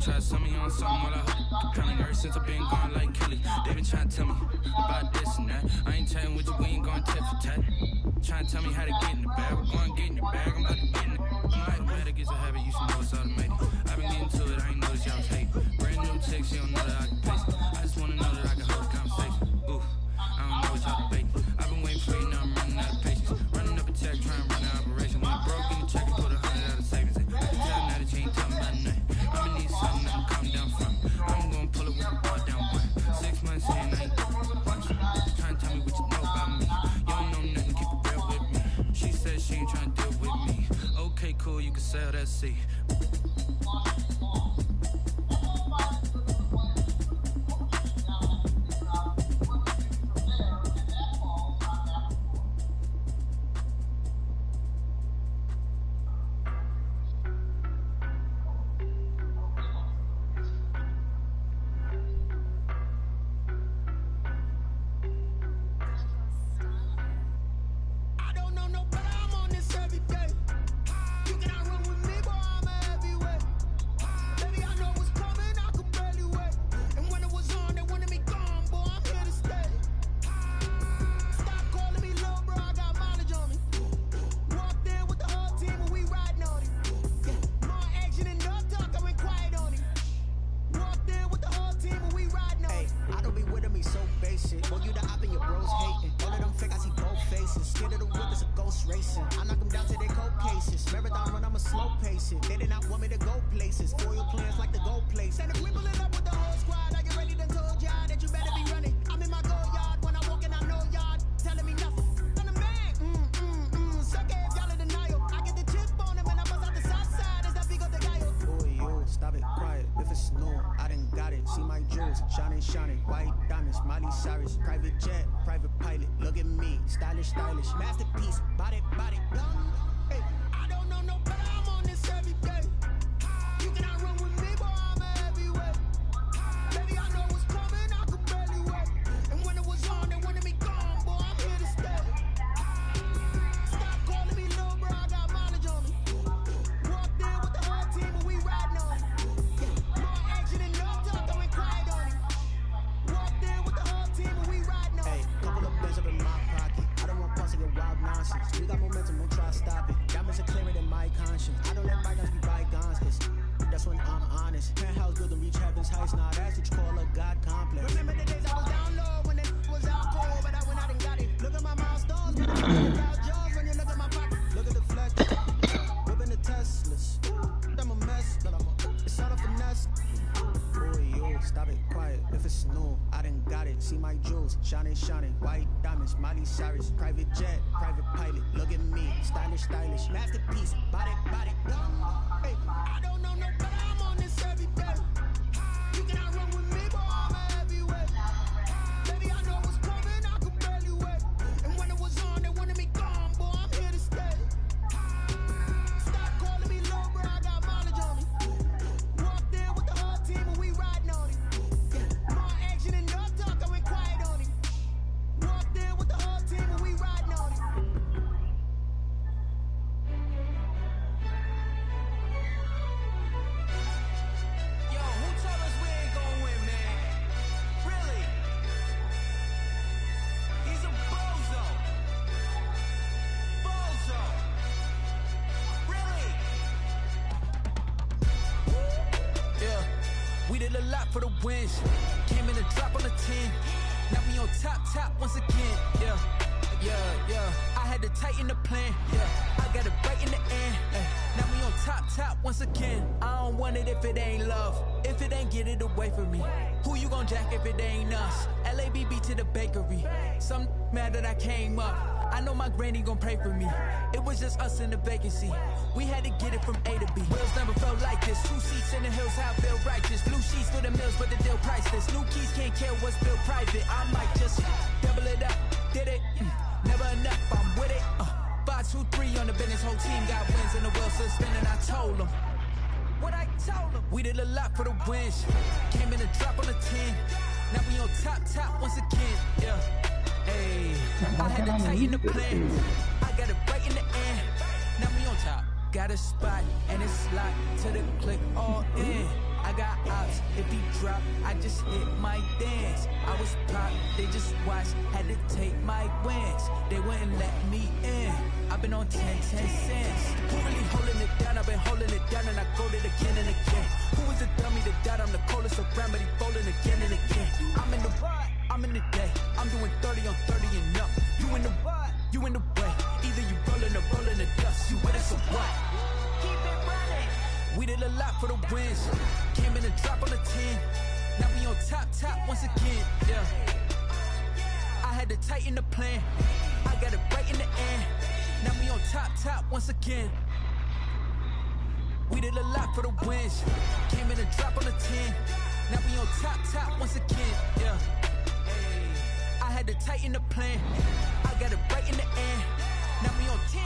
Try some me on something while I hope compelling. Ever since I've been gone like Kelly, they been trying to tell me about this and that. I ain't chatting with you, we ain't going tit for tat. Trying to tell me how to get in the bag. We're going to get in the bag, I'm about to get in it. Automatic is a habit, you should know it's automated. I've been getting to it, I ain't noticed y'all was hating. Brand new chick, she don't know that I can pace it. I just want to know that I can hold a conversation. Ooh, I don't know what y'all debating. I've been waiting for you, now I'm running out of patience. Running up a check, trying to run an operation. When I broke in the check and put 100 out of savings in. I can tell now that you ain't talking about nothing. I'ma need something that can calm down from. I'm gonna pull it with the bar down one. 6 months in, I ain't once. Trying to tell me what you know about me. You don't know nothing, keep it real with me. She said she ain't trying to deal with me. Okay, cool, you can sell that seat. jewels, shining, shining, white diamonds, Miley Cyrus, private jet, private pilot, look at me, stylish, stylish, masterpiece, body, body, hey, I don't know no better, I'm on this every day. You cannot run with me, boy, I'm a heavyweight. Baby, I know what's coming, I could barely wait. And when it was on, they wanted me gone, boy, I'm here to stay. Stop calling me little bro, I got mileage on me. Walked in with the whole team, and we riding on it. More action and no talk, I went quiet on it. Walked in with the whole team, and we riding on it. Hey, couple of bands up in my pocket. I don't want parts of your wild nonsense. We got momentum, don't try to stop it. Diamonds are clearer than my conscience. I don't let bygones be bygones, cause that's when I'm honest. Penthouse building, reach heaven's heights. Nah, that's what you call a God complex. Remember the days I was down low when it was out cold, but I went out and got it. Look at my milestones, man. When you look at my pocket, look at the flex. Whipping the Teslas. I'm a mess, but it's all a finesse. Boy, yo, stop it, quiet. If it's new, I done got it. See my jewels, shining, shining, white diamonds, Miley Cyrus, private jet, private pilot. Look at me, stylish, stylish, masterpiece, body, body. Hey, I don't know no better, I'm on this every day. You cannot run with me, boy, I'm a heavyweight. Baby, I know what's coming, I could barely wait. And when it was on, they wanted me gone, boy, I'm here to stay. Stop calling me low, bro, I got mileage on me. Walked in with the whole team, and we riding on it. More action and no talk, I went quiet on it. Walked in with the whole team, and we riding on it. Yo, who told us we ain't gonna win, man? Really? He's a bozo. Bozo. Really? Yeah, we did a lot for the wins. Came in a drop on the 10. Now we on top once again. Yeah, yeah, yeah. I had to tighten the plan. Yeah, I got it right in the end. Now we on top once again. I don't want it if it ain't love. If it ain't, get it away from me. Who you gon' jack if it ain't us? LABB to the bakery. Some mad that I came up. I know my granny gon' pray for me. It was just us in the vacancy. We had to get it from A to B. Wheels never felt like this. 2 seats in the hills, how I feel righteous. Blue sheets for the mills, but the deal priceless. New keys can't care what's built private. I might just double it up. Did it? Never enough, I'm with it. 5, 2, 3 on the business. Whole team got wins and the wheels still spinning. I told them what I told them. We did a lot for the wins. Came in a drop on the 10. Now we on top once again. Yeah. Hey, I had to tighten the plan. I got it right in the end. Now we on top. Got a spot and it's locked to the click all in. I got ops, if he drop, I just hit my dance. I was pop, they just watched, had to take my wins. They wouldn't let me in. I've been on 10 cents. Who really holding it down? I've been holding it down and I go it again and again. Who was the dummy that died? I'm the coldest around, but he folding again and again. I'm in the ride, I'm in the day. I'm doing 30 on 30 and up. You in the ride, you in the way. Either you rolling or rolling the dust. You with us or what? Keep it running. We did a lot for the wins. Came in a drop on the 10. Now we on top once again. Yeah. I had to tighten the plan. I got it right in the end. Now we on top once again. We did a lot for the wins. Came in a drop on the 10. Now we on top once again. Yeah. I had to tighten the plan. I got it right in the end. Now we on 10.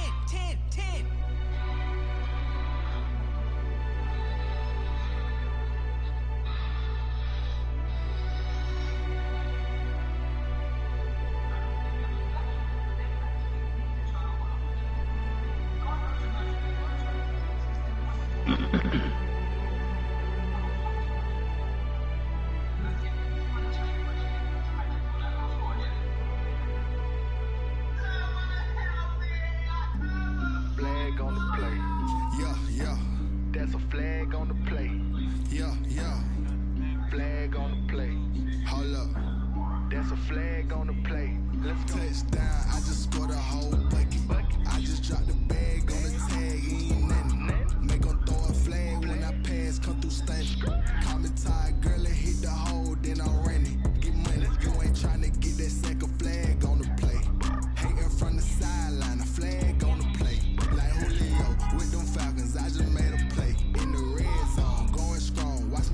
Flag on the play. Yeah. That's a flag on the play. Yeah. Flag on the play. Hold up. That's a flag on the play. Let's go. Touchdown. I just scored a whole bucket. I just dropped the bag on the tag. Ain't nothing. Make 'em throw a flag when I pass. Come through stunting. Call me tired, girl, and hit the hole. Then I'm running. Get money. You ain't trying to get that second flag on the play. Hating from the sideline. A flag on the play. Like Julio with them Falcons. I just made a play. In the red zone. Going strong. Watch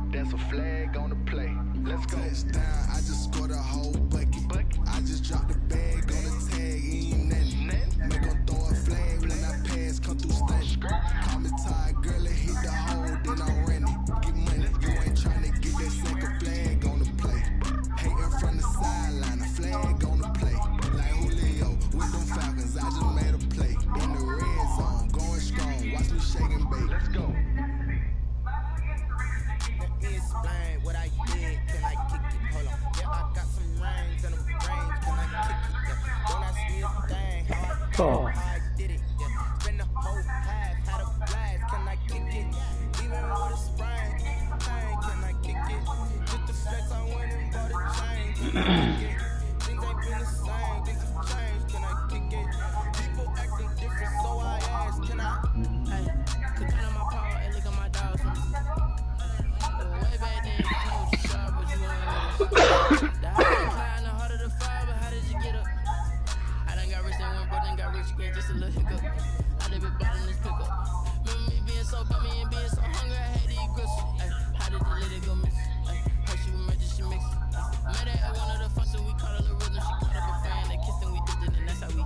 That's a flag on the play. Let's go. Touchdown, I just scored a whole bucket. I just dropped the bag on the tag, ain't nothing. Make them throw a flag when I pass, come through stunt. Call me tired, girl, and hit the hole, then I'm running. Get money, you ain't trying to get that second flag on the play. Hating from the sideline, a flag on the play. Like Julio with them Falcons, I just made a play. In the red zone, going strong, watch me shake and bake. Let's go. Let me explain what I did. Can I kick it? Hold on. Yeah, I got some rings and a range. Can I kick it? Yeah. Don't ask me a thing. How I did it? Yeah. Spend the whole half, had a blast. Can I kick it? Even with a sprain. Can I kick it? With the flex, I went and bought a chain. Can I kick it? Things ain't been the same. Things have changed. Can I kick it? People acting different, so I asked. Can I? Hey, could count on my power and look at my dogs. Way back then, you know what you saw, but you ain't with us. The higher you climb, the harder the fall, but how did you get up? I done got rich, then went broke, then got rich again, just a little hiccup. I live at bottom this pickup. Remember me being so bummy and being so hungry, I had to eat gristle. Ay, how did the lady go miss? Ay, her she was she mix. Met her at one of the functions, we caught a little rhythm. She caught up a fan, they kissed and we dipped it, and that's how we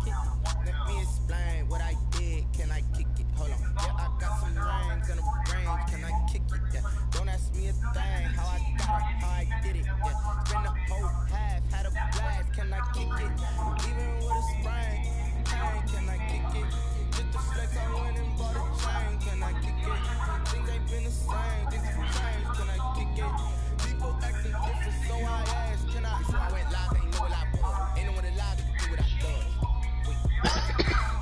kick. Let me explain what I did. Can I kick it? Hold on. Yeah, I got some rings and a range. Can I kick it? Yeah. Don't ask me a thing. How I got it, how I did it. Yeah. Spend the whole half, had a blast. Can I kick it? Even with a sprain. Hey, can I kick it? Just the flex, I went and bought a chain. Can I kick it? Things ain't been the same. Things have changed. Can I kick it? People acting different, so I asked. Can I? Before I went live, ain't know what I was. Ain't no one alive that could do what I love.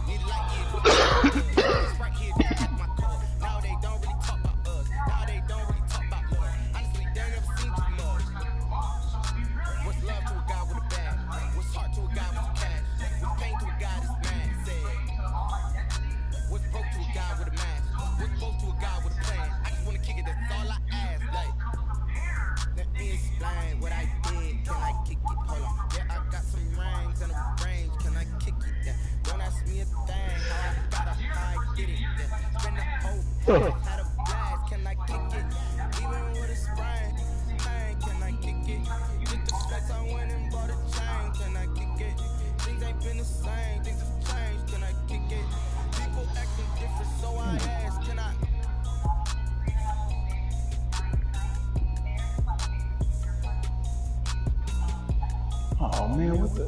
Need a light here, right here, just my car. Now they don't really talk about us. Now they don't really talk about love. Honestly, they never seen too much. What's love to a guy with a bag? What's heart to a guy with a cash? What's pain to a guy that's mad? Said. What's broke to a guy with a mask? What's both to a guy with a plan? I just wanna kick it, that's all I ask. Like, let me explain what I did. Can I kick it? Hold on. Yeah, I got some rings and a range. Can I kick it? Yeah. Don't ask me a thing. How I got it, how I did it. Yeah. Spend the whole half, had a blast. Can I kick it? Even with a sprain. Hey, can I kick it? With the flex, I went and bought a chain. Can I kick it? Things ain't been the same. Things have changed. Can I kick it? People acting different, so I asked. Can I? Oh man, what the?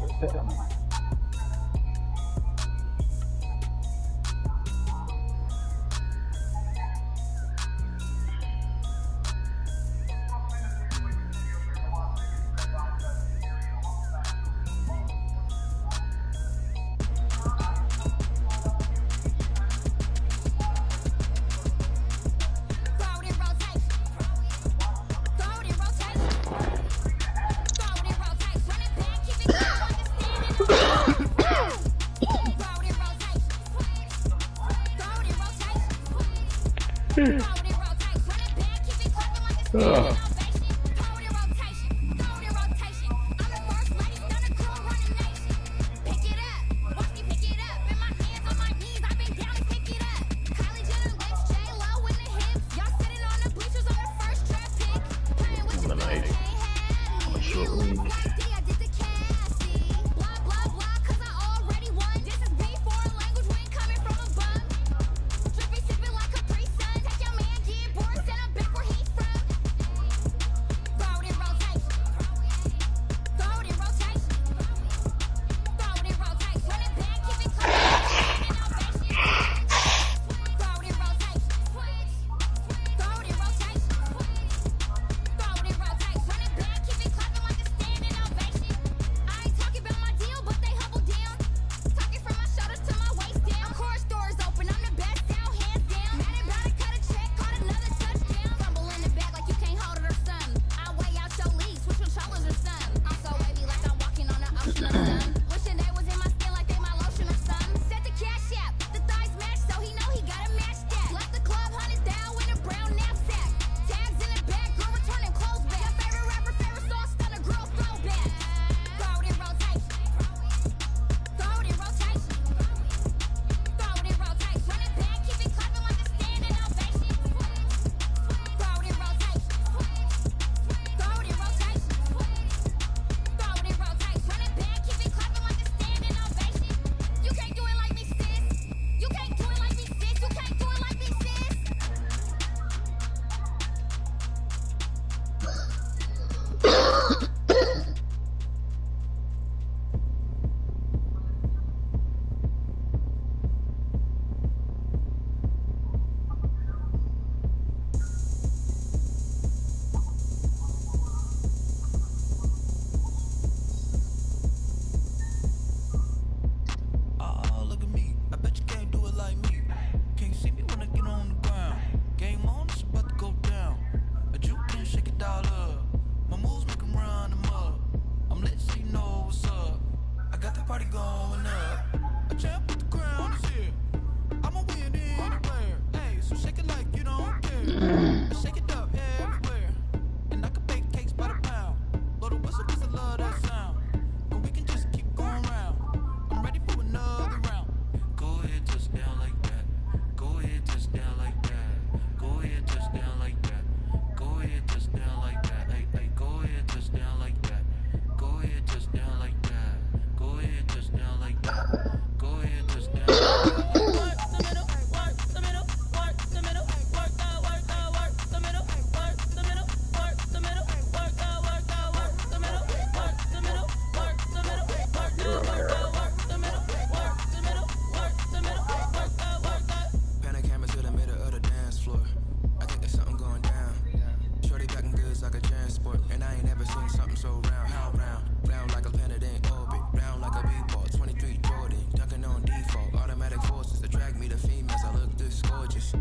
like a transport. And I ain't never seen something so round. How round? Round like a planet in orbit. Round like a b-ball. 23 Jordan. Dunking on default. Automatic forces attract me to females. I look this gorgeous.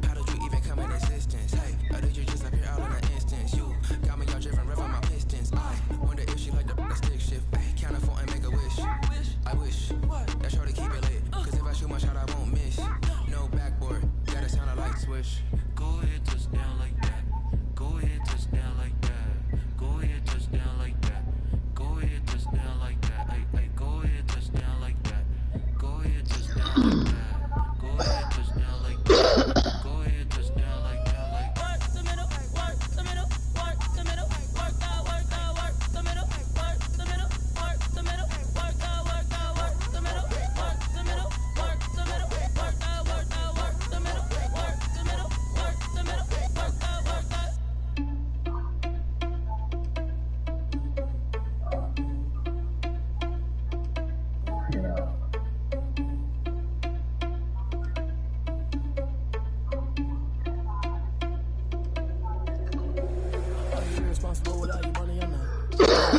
How did you even come in existence? Hey, or did you just appear out in an instance? You got me all driven, revving my pistons. I wonder if she like the stick shift. Ay, count a 4 and make a wish. I wish that shorty keep it lit. Cause if I shoot my shot, I won't miss. No backboard, gotta sound a light switch. Go ahead, touch down like that. Go ahead, touch down like that. Go ahead, touch down like that. Go ahead, touch down like that. Ay, ay, go ahead, touch down like that. Go ahead, touch down like that. Go ahead, touch down like that. Go ahead, touch down like that. Like work the middle, work the middle, work the middle, work the middle, work the middle, work the middle, work the middle, work the middle, work the middle, work the middle, work the middle, work the middle, work the middle, work the middle, work the Responsible without your money or not. We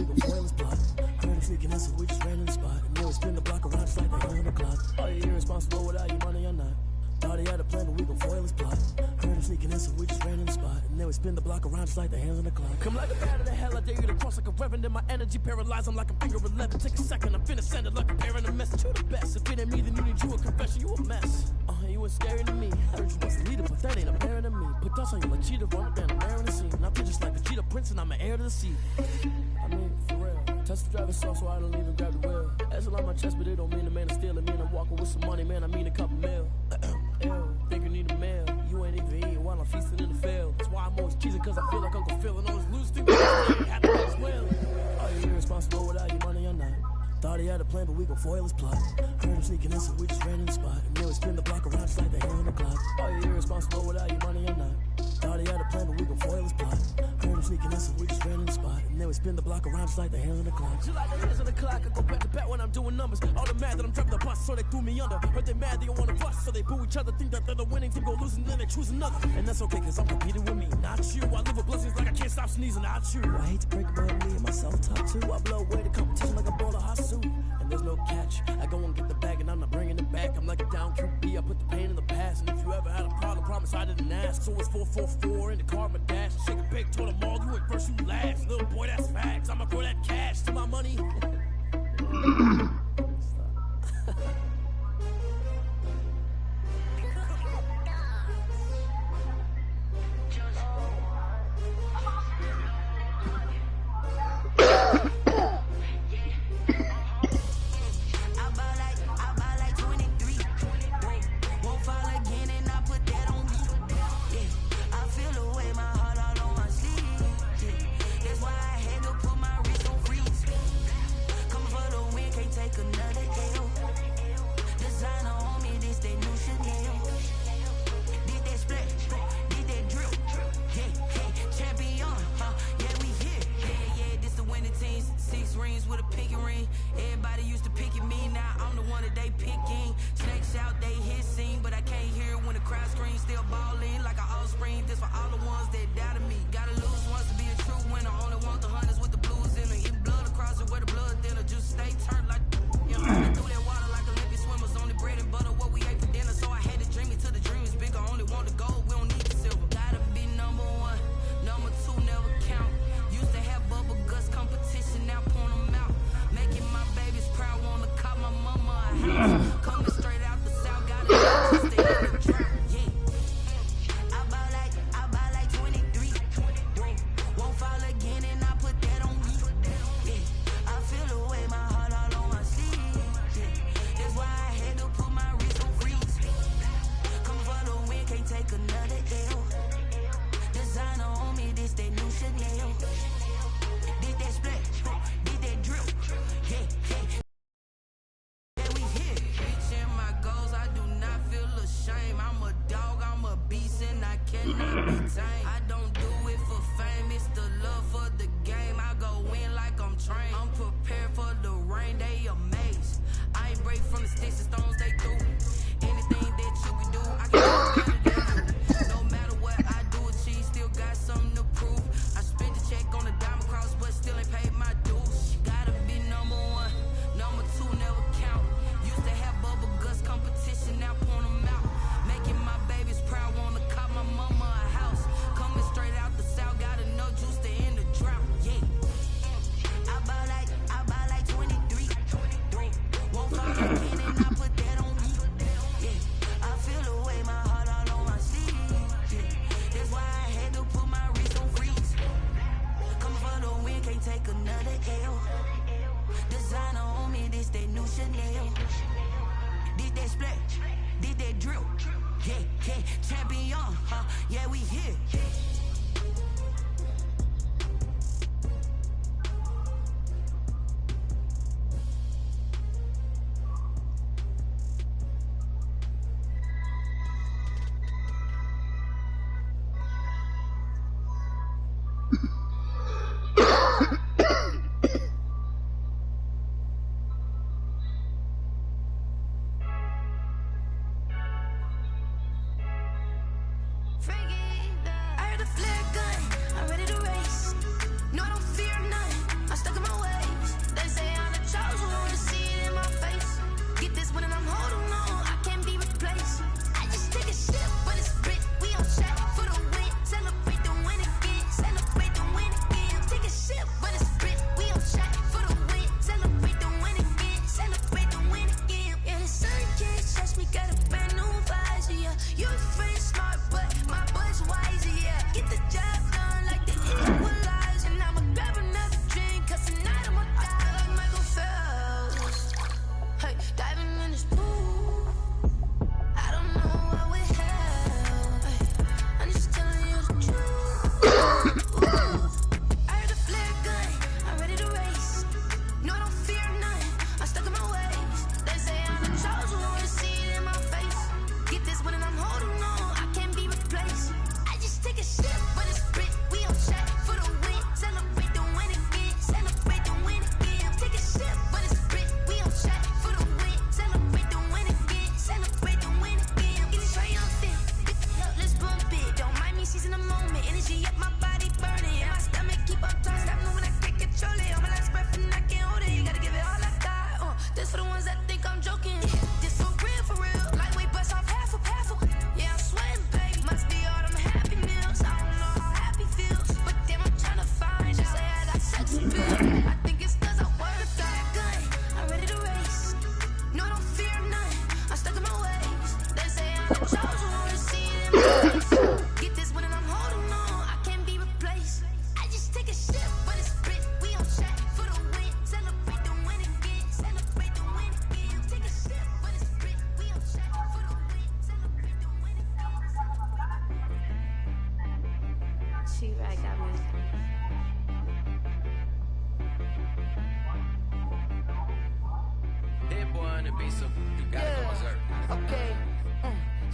gon' spoil his plot. Heard him sneaking in, so we just ran in the spot. And then we spin the block around just like the hand on the clock. Are you irresponsible without your money or not? Thought he had a plan, but we gon' foil his plot. Heard him sneaking in, so we just ran in the spot. And then we spin the block around just like the hands on the clock. Come like a bat of the hell, I dare you to cross like a reverend. And my energy paralyzed, I'm like a finger 11. Take a second, I'm finna send it like a parent a message. You the best, if it ain't me, then you need you a confession. You a mess. You was scary to me. Heard you was a leader, but that ain't apparent to me. Put dust on you like cheetah, run down, I'm wearing the scene. And I feel just like the cheetah prince, and I'm an heir to the sea. I mean, for real. Touch the driver's soft, so I don't even grab the wheel. That's on my chest, but it don't mean the man is stealing. Mean I'm walking with some money, man. I mean a couple mil. Ew, think you need a meal. You ain't even eating while I'm feasting in the field. That's why I'm always cheesing, cause I feel like Uncle Phil and always lose things. Happy as well. Are you irresponsible without your money or not? Thought he had a plan, but we gon' foil his plot. Heard him sneaking in, so we just ran in the spot. And then we spin the block around just like the hand on the clock. Are you irresponsible without your money or not? Thought he had a plan, but we gon' foil his plot. Heard him sneaking in, so we just ran in the spot. And then we spin the block around just like the hands on the clock. Just like the hands on the clock, I go back to back when I'm doing numbers. All the mad that I'm driving the bus, so they threw me under. Heard they mad, they don't wanna bust, so they boo each other. Think that they're the winning team, go losing, then they choose another. And that's okay, cause I'm competing with me, not you. I live with blessings like I can't stop sneezing, not you. I hate to break it, but me and myself top two. I blow away the competition like a ball of hot soup. And there's no catch. I go and get the bag and I'm not bringing it back. I'm like a down QB, I put the pain in the past. And if you ever had a problem, promise I didn't ask. So it's 444 in the car, my dash. Shake a big, told them all, you ain't first, you last. Little boy, that's facts. I'ma throw that cash to my money. I don't do it for fame, it's the love for the game. I go in like I'm trained. I'm prepared for the rain, they amazed. I ain't break from the sticks and stones they threw. Anything that you can do, I can do better than you. No matter what I do, achieve, still got something to prove.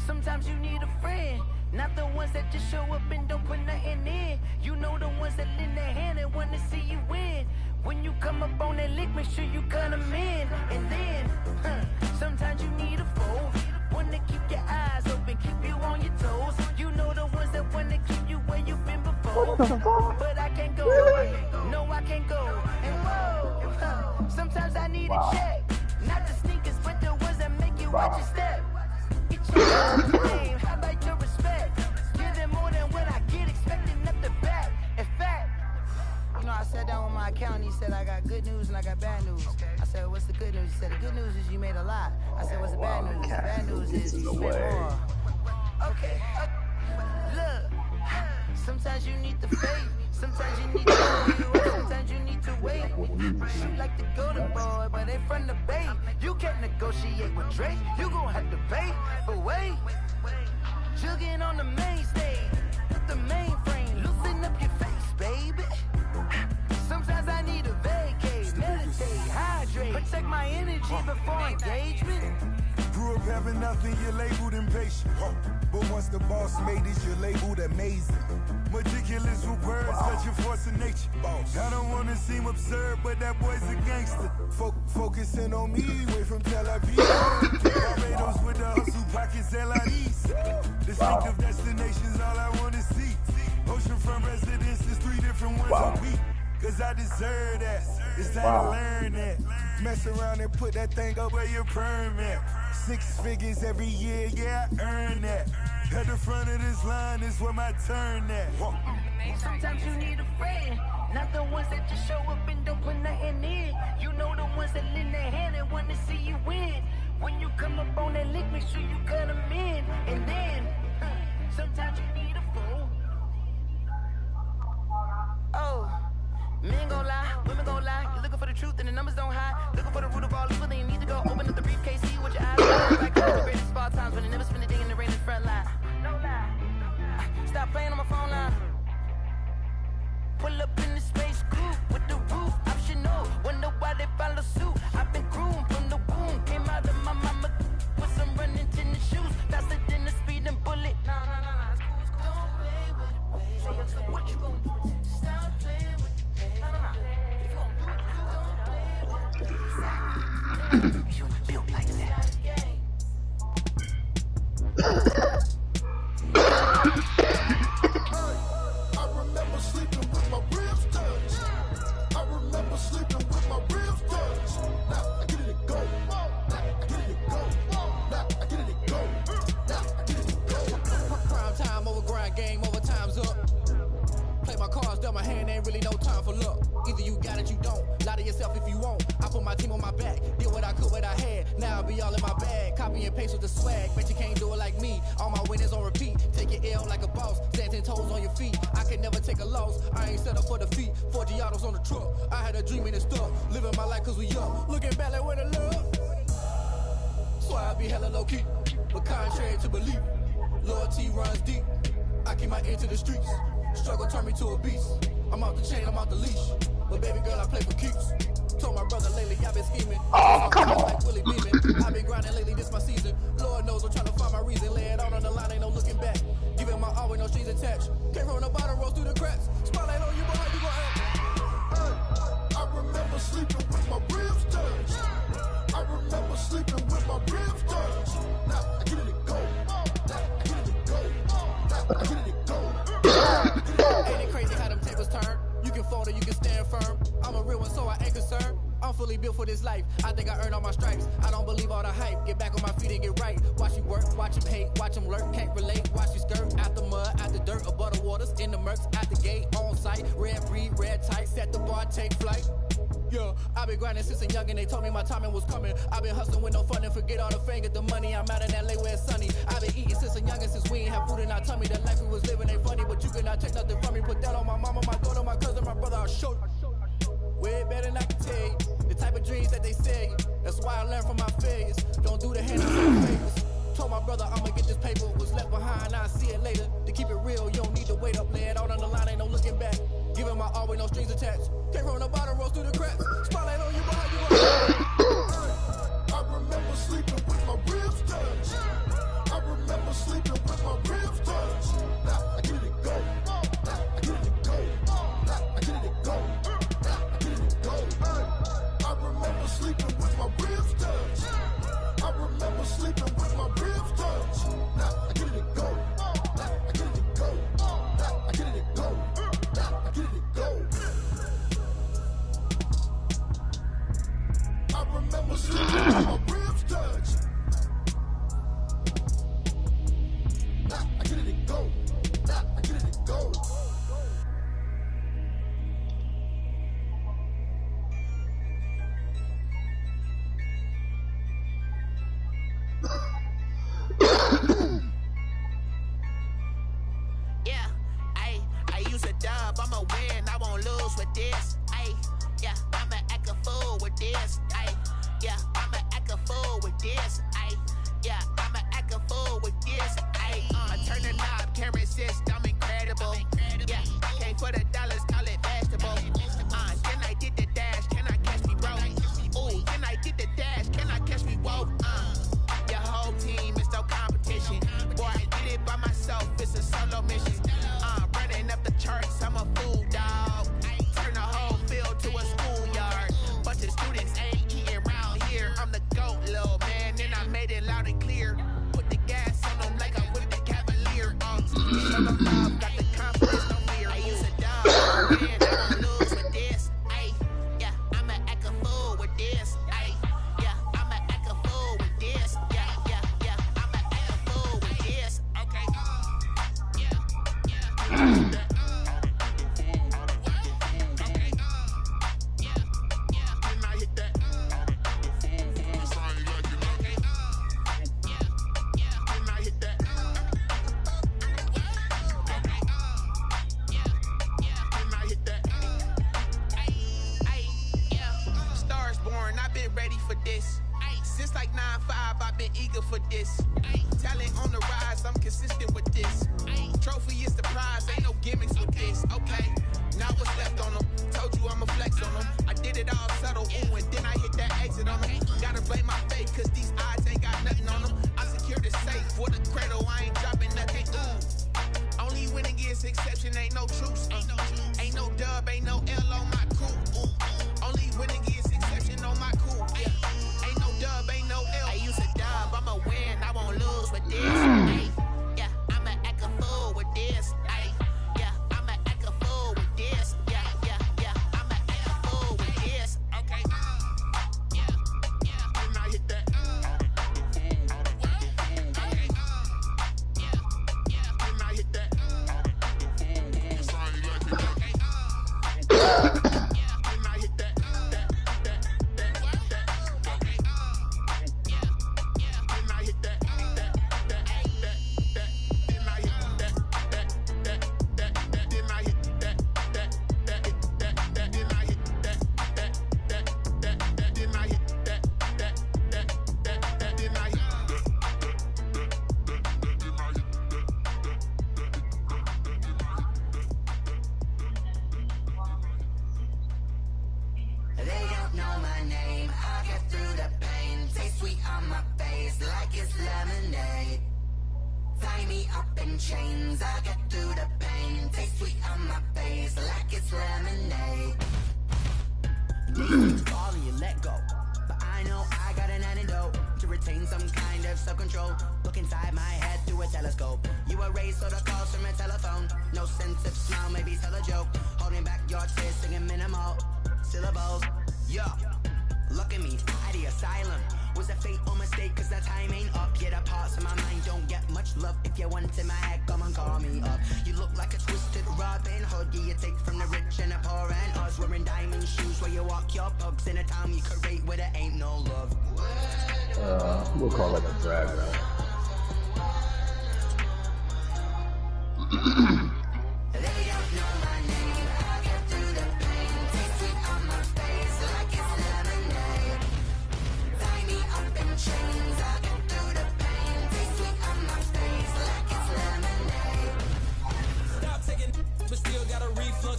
Sometimes you need a friend, not the ones that just show up and don't put nothing in. You know the ones that lend their hand and want to see you win. When you come up on that lick, make sure you cut them in. And then, sometimes you need a foe, one to keep your eyes open, keep you on your toes. You know the ones that want to keep you where you've been before. But I can't go, no I can't go. And whoa, sometimes I need a check, not the sneakers, but the ones that make you watch your step. Name, how about your respect? Give them more than what I get, expecting up the back. In fact, you know, I sat down with my accountant, he said I got good news and I got bad news. I said, what's the good news? He said, the good news is you made a lot. I said, what's the bad news? The bad news is you spent more. Okay, look, sometimes you need the faith, sometimes you need to heal, sometimes you need to wait. You like the golden boy, but ain't from the bay. You can't negotiate with Drake, you gon' have to pay. But wait, jugging on the main stage, the mainframe, loosen up your face, baby. Sometimes I need a vacate, meditate, hydrate, protect my energy before engagement. Grew up having nothing, you're labeled impatient. But once the boss made it, you're labeled amazing. Meticulous with words, such a force of nature. I don't wanna seem absurd, but that boy's a gangster. Focusing on me, away from Tel Aviv. Barbados with the hustle pockets, LIDs. Distinctive destinations, all I wanna see. Oceanfront residences, 3 different ones a week. Cause I deserve that. It's time to learn that. Mess around and put that thing up where your permit. 6 figures every year, yeah, I earn that. At the front of this line is where my turn at. Sometimes you need a friend, not the ones that just show up and don't put nothing in. You know the ones that lend their hand and want to see you win. When you come up on that lick, make sure you cut them in. And then, sometimes you need a fool. Oh. Men gon' lie, women gon' lie. You're looking for the truth and the numbers don't hide. Looking for the root of all evil, then you need to go open up the briefcase, see what your eyes are. Like the greatest of all times when they never spend a day in the rain in the front line. No lie. Stop playing on my phone line. Pull up in the space coupe with the roof optional. Wonder why they follow suit. I've been groomed from the womb. Came out of my mama with some running tennis shoes. Faster than the speeding bullet. Nah. Don't play with it, baby. What you gon' do? Ain't no sweet on my face like it's lemonade. Tie me up in chains, I get through the pain. Taste sweet on my face like it's lemonade. Demons fall and you let go, but I know I got an antidote to retain some kind of self-control. Look inside my head through a telescope. You erase all the calls from a telephone. No sense of smile, maybe tell a joke. Holding back your tears, singing minimal syllables. Yo, look at me, at the asylum. Was a fate or mistake, cause the time ain't up. Yeah, the parts of my mind don't get much love. If you want in my head, come and call me up. You look like a twisted Robin Hood. Yeah, you take from the rich and the poor and us. Wearing diamond shoes where you walk your pugs. In a town you create where there ain't no love. We'll call it a drag round.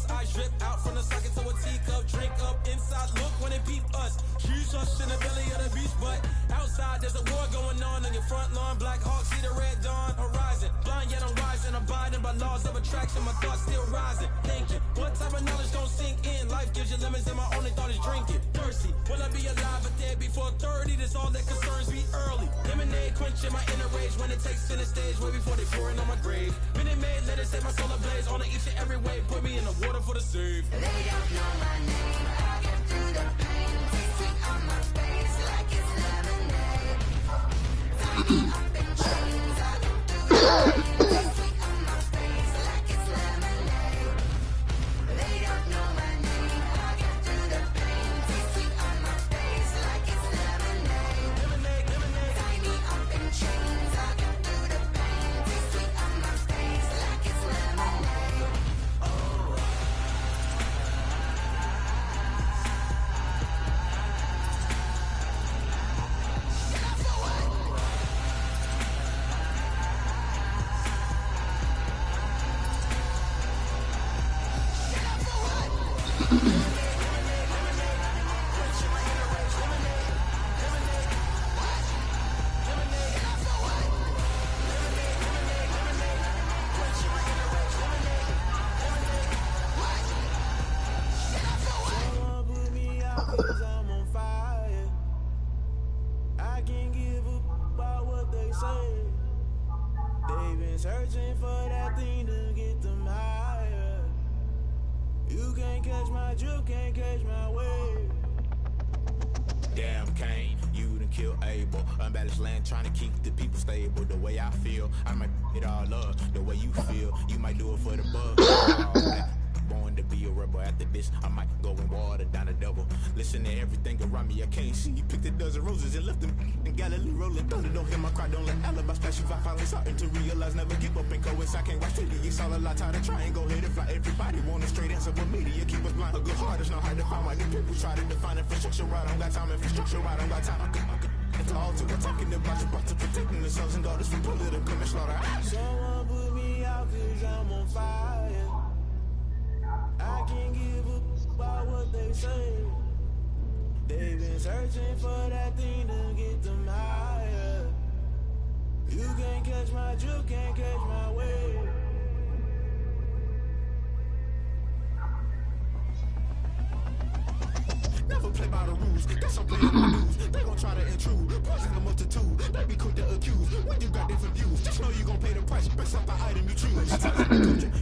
I drip out from the socket to a teacup, drink up inside, look when it beat us. Shoes us in the belly of the beach, but outside there's a war going on your front lawn. Black Hawk, see the red dawn horizon. Blind yet I'm rising, abiding by laws of attraction. My thoughts still rising, thinking what type of knowledge don't sink in. Life gives you lemons and my only thought is drinking. Thirsty, will I be alive or dead before 30? That's all that concerns me early. Lemonade quenching my inner rage when it takes center stage, way before they pouring on my grave. Minute Maid, let it set my soul ablaze. On each and every way, put me in the water for the save. They don't know my name, I get through the pain. Taste sweet on my face like it's lemonade. Tie me up in chains, I get through the pain. Taste sweet on my face like it's lemonade. They don't know my name, I get through the pain. Taste sweet on my face like it's lemonade. Tie me up in chains, I get through the pain. Taste sweet on my face like it's lemonade. Searching for that thing to get them higher. You can't catch my drift, can't catch my wave. Damn, Kane, you done killed Abel. Unbalanced land, trying to keep the people stable. The way I feel, I might it all up. The way you feel, you might do it for the bug. Born to be a rebel. After this, I might go and water down the devil. Listen to everything around me, I can't see. You picked a dozen roses and left them in Galilee rolling thunder. Don't hear my cry, don't let alibis flash. You finally starting to realize, never give up and coincide. Can't watch TV, it's all a lot. Time to try and go ahead and fly. Everybody want a straight answer, but media keep us blind. A good heart is not hard to find. Why the people try to define infrastructure right? I don't got time, infrastructure right, I don't got time. It's all to we're talking about you, about to protecting the sons and daughters from political and slaughter. Someone put me out cause I'm on fire. I can't give up about what they say. They've been searching for that thing to get them higher. You can't catch my drift, can't catch my wave. Never play by the rules, that's some playing the news. They gon' try to intrude, poison the multitude. They be quick to accuse, when you got different views. Just know you gon' pay the price, best up the item you choose.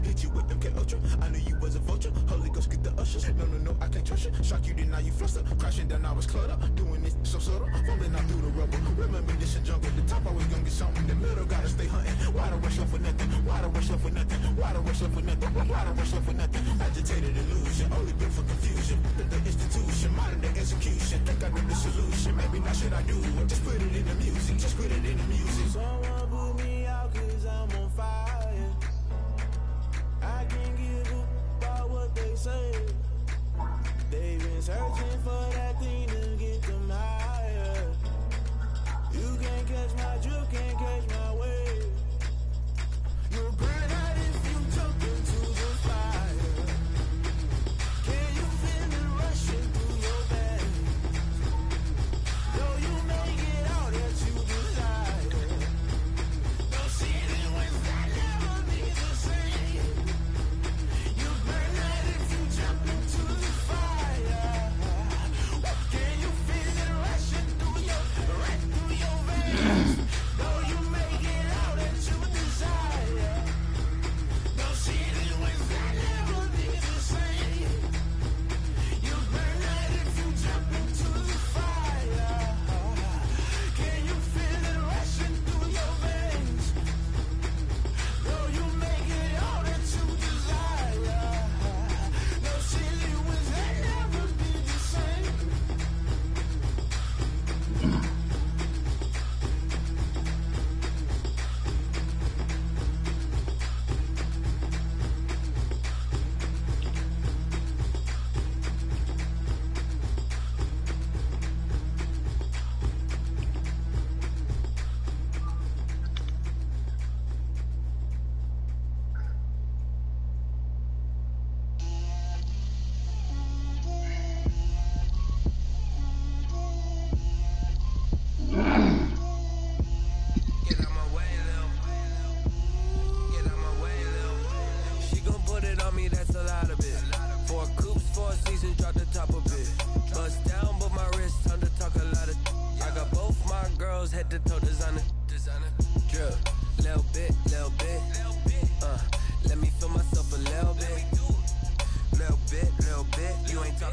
Hit you with them K-Ultra, I knew you was a vulture. Holy Ghost get the ushers, no, I can't trust you. Shock you, then now you fluster. Crashing down, I was cluttered, doing this so subtle. Falling out through the rubble, remember this and jungle. The top always gonna get something, the middle gotta stay hunting. Why the rush left for nothing, why the rush left for nothing, why the rush left for nothing, why the rush left for nothing. Agitated illusion, only built for confusion. The institution, modern day execution. Think I know the solution, maybe not should I do it. Just put it in the music, just put it in the music. Someone put me out cause I'm on fire. I can't give up about what they say. They've been searching for that thing to get them higher. You can't catch my drift, can't catch my wave. You'll burn out if you jump into the fire.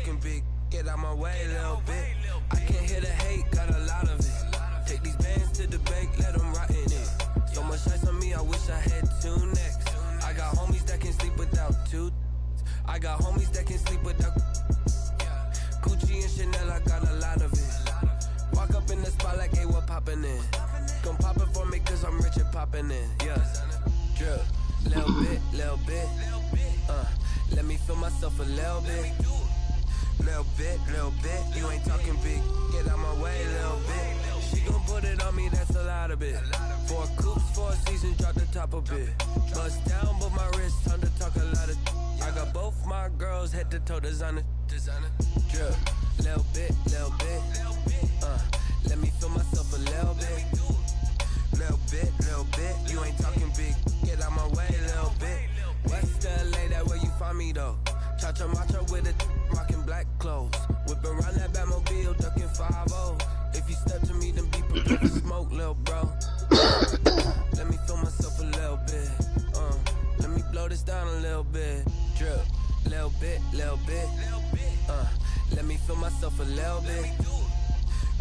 talking big. Get out my way a little bit. I can't hear the hate, got a lot of it. Take these bands to the bank, let them rot in it. So much ice on me, I wish I had 2 necks. I got homies that can sleep without 2. I got homies that can sleep without Gucci and Chanel, I got a lot of it. Walk up in the spot like, hey, what poppin' in? Come pop it for me, cause I'm rich and poppin' in. Yeah, drip, little bit. Let me feel myself a little bit. Little bit, you ain't talking big. Get out my way a little bit. She gon' put it on me, that's a lot of it. 4 coops, 4 seasons, drop the top a bit. Bust down, but my wrist, time to talk a lot of. I got both my girls head to toe designer. Drip, little bit. Let me feel myself a little bit. Little bit, you ain't talking big. Get out my way a little bit. West LA, that where you find me though. Cha-cha macha with it, rockin' black clothes. Whip around that Batmobile, ducking 5-0. If you step to me, then be prepared to smoke, lil' bro. Let me feel myself a little bit. Let me blow this down a little bit. Drip, little bit. Let me feel myself a little bit.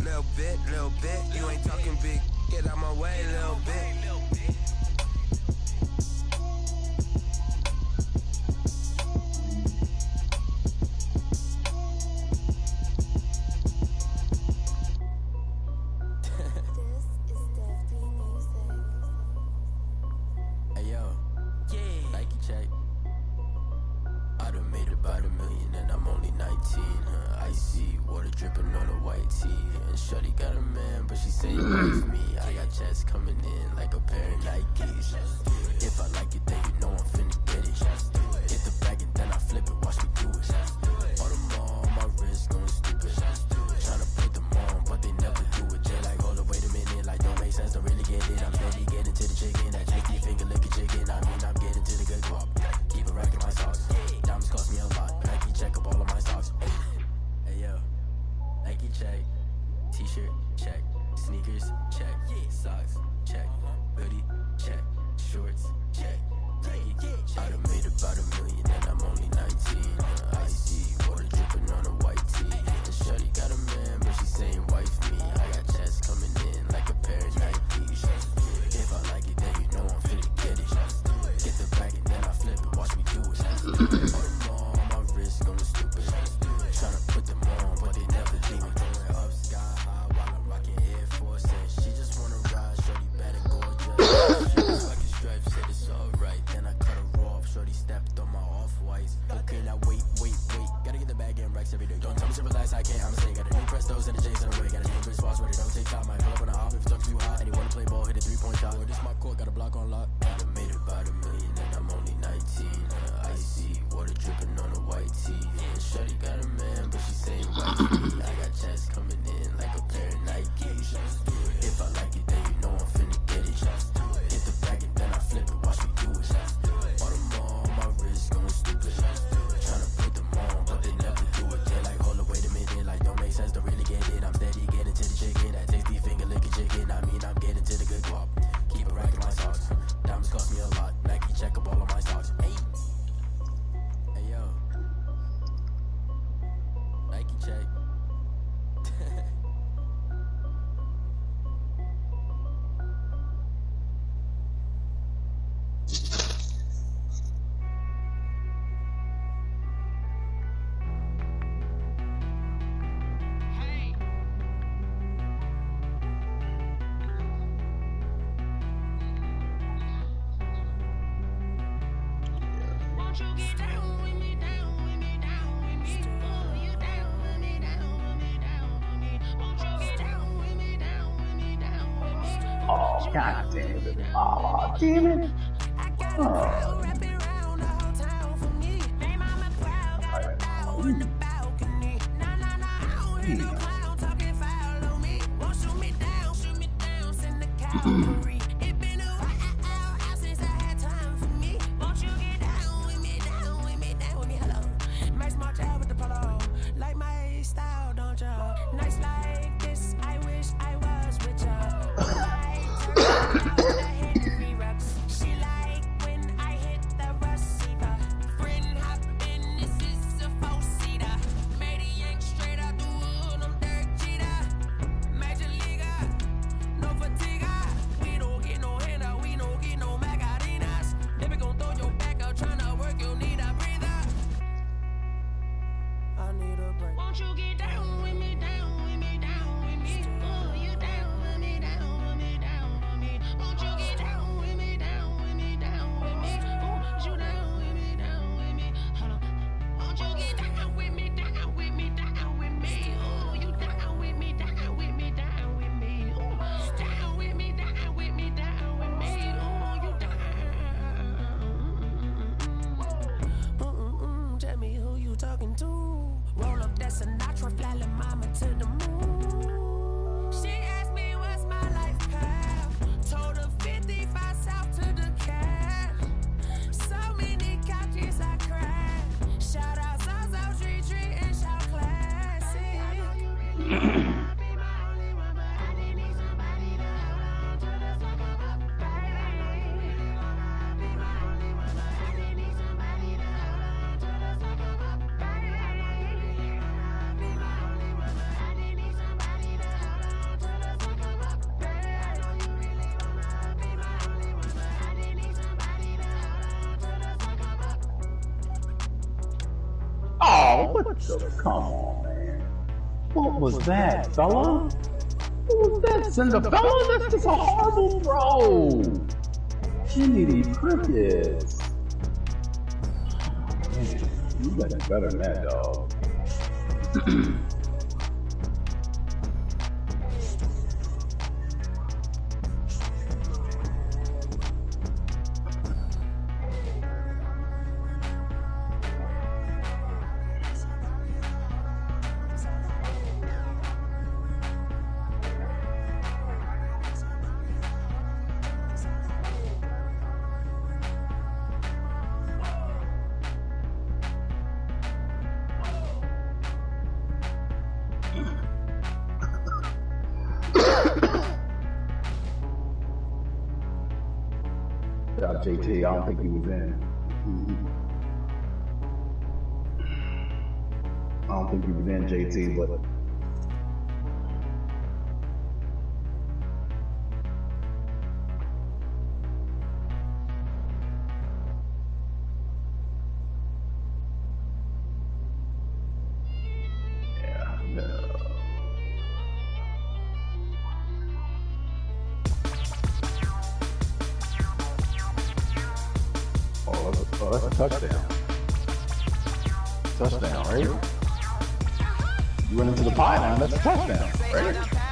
Little bit. You ain't talking big. Get out my way a little bit. Oh, God damn it. Oh, damn it. Oh. Come on, man. What was that, fella? What was that, Cinderella? That's just a horrible throw. Jiminy Crickets. Man, you got it better than that, dog. JT, I don't think he was in. I don't think he was in, JT, but touchdown. Touchdown, right? You went into the pylon, that's a touchdown, right?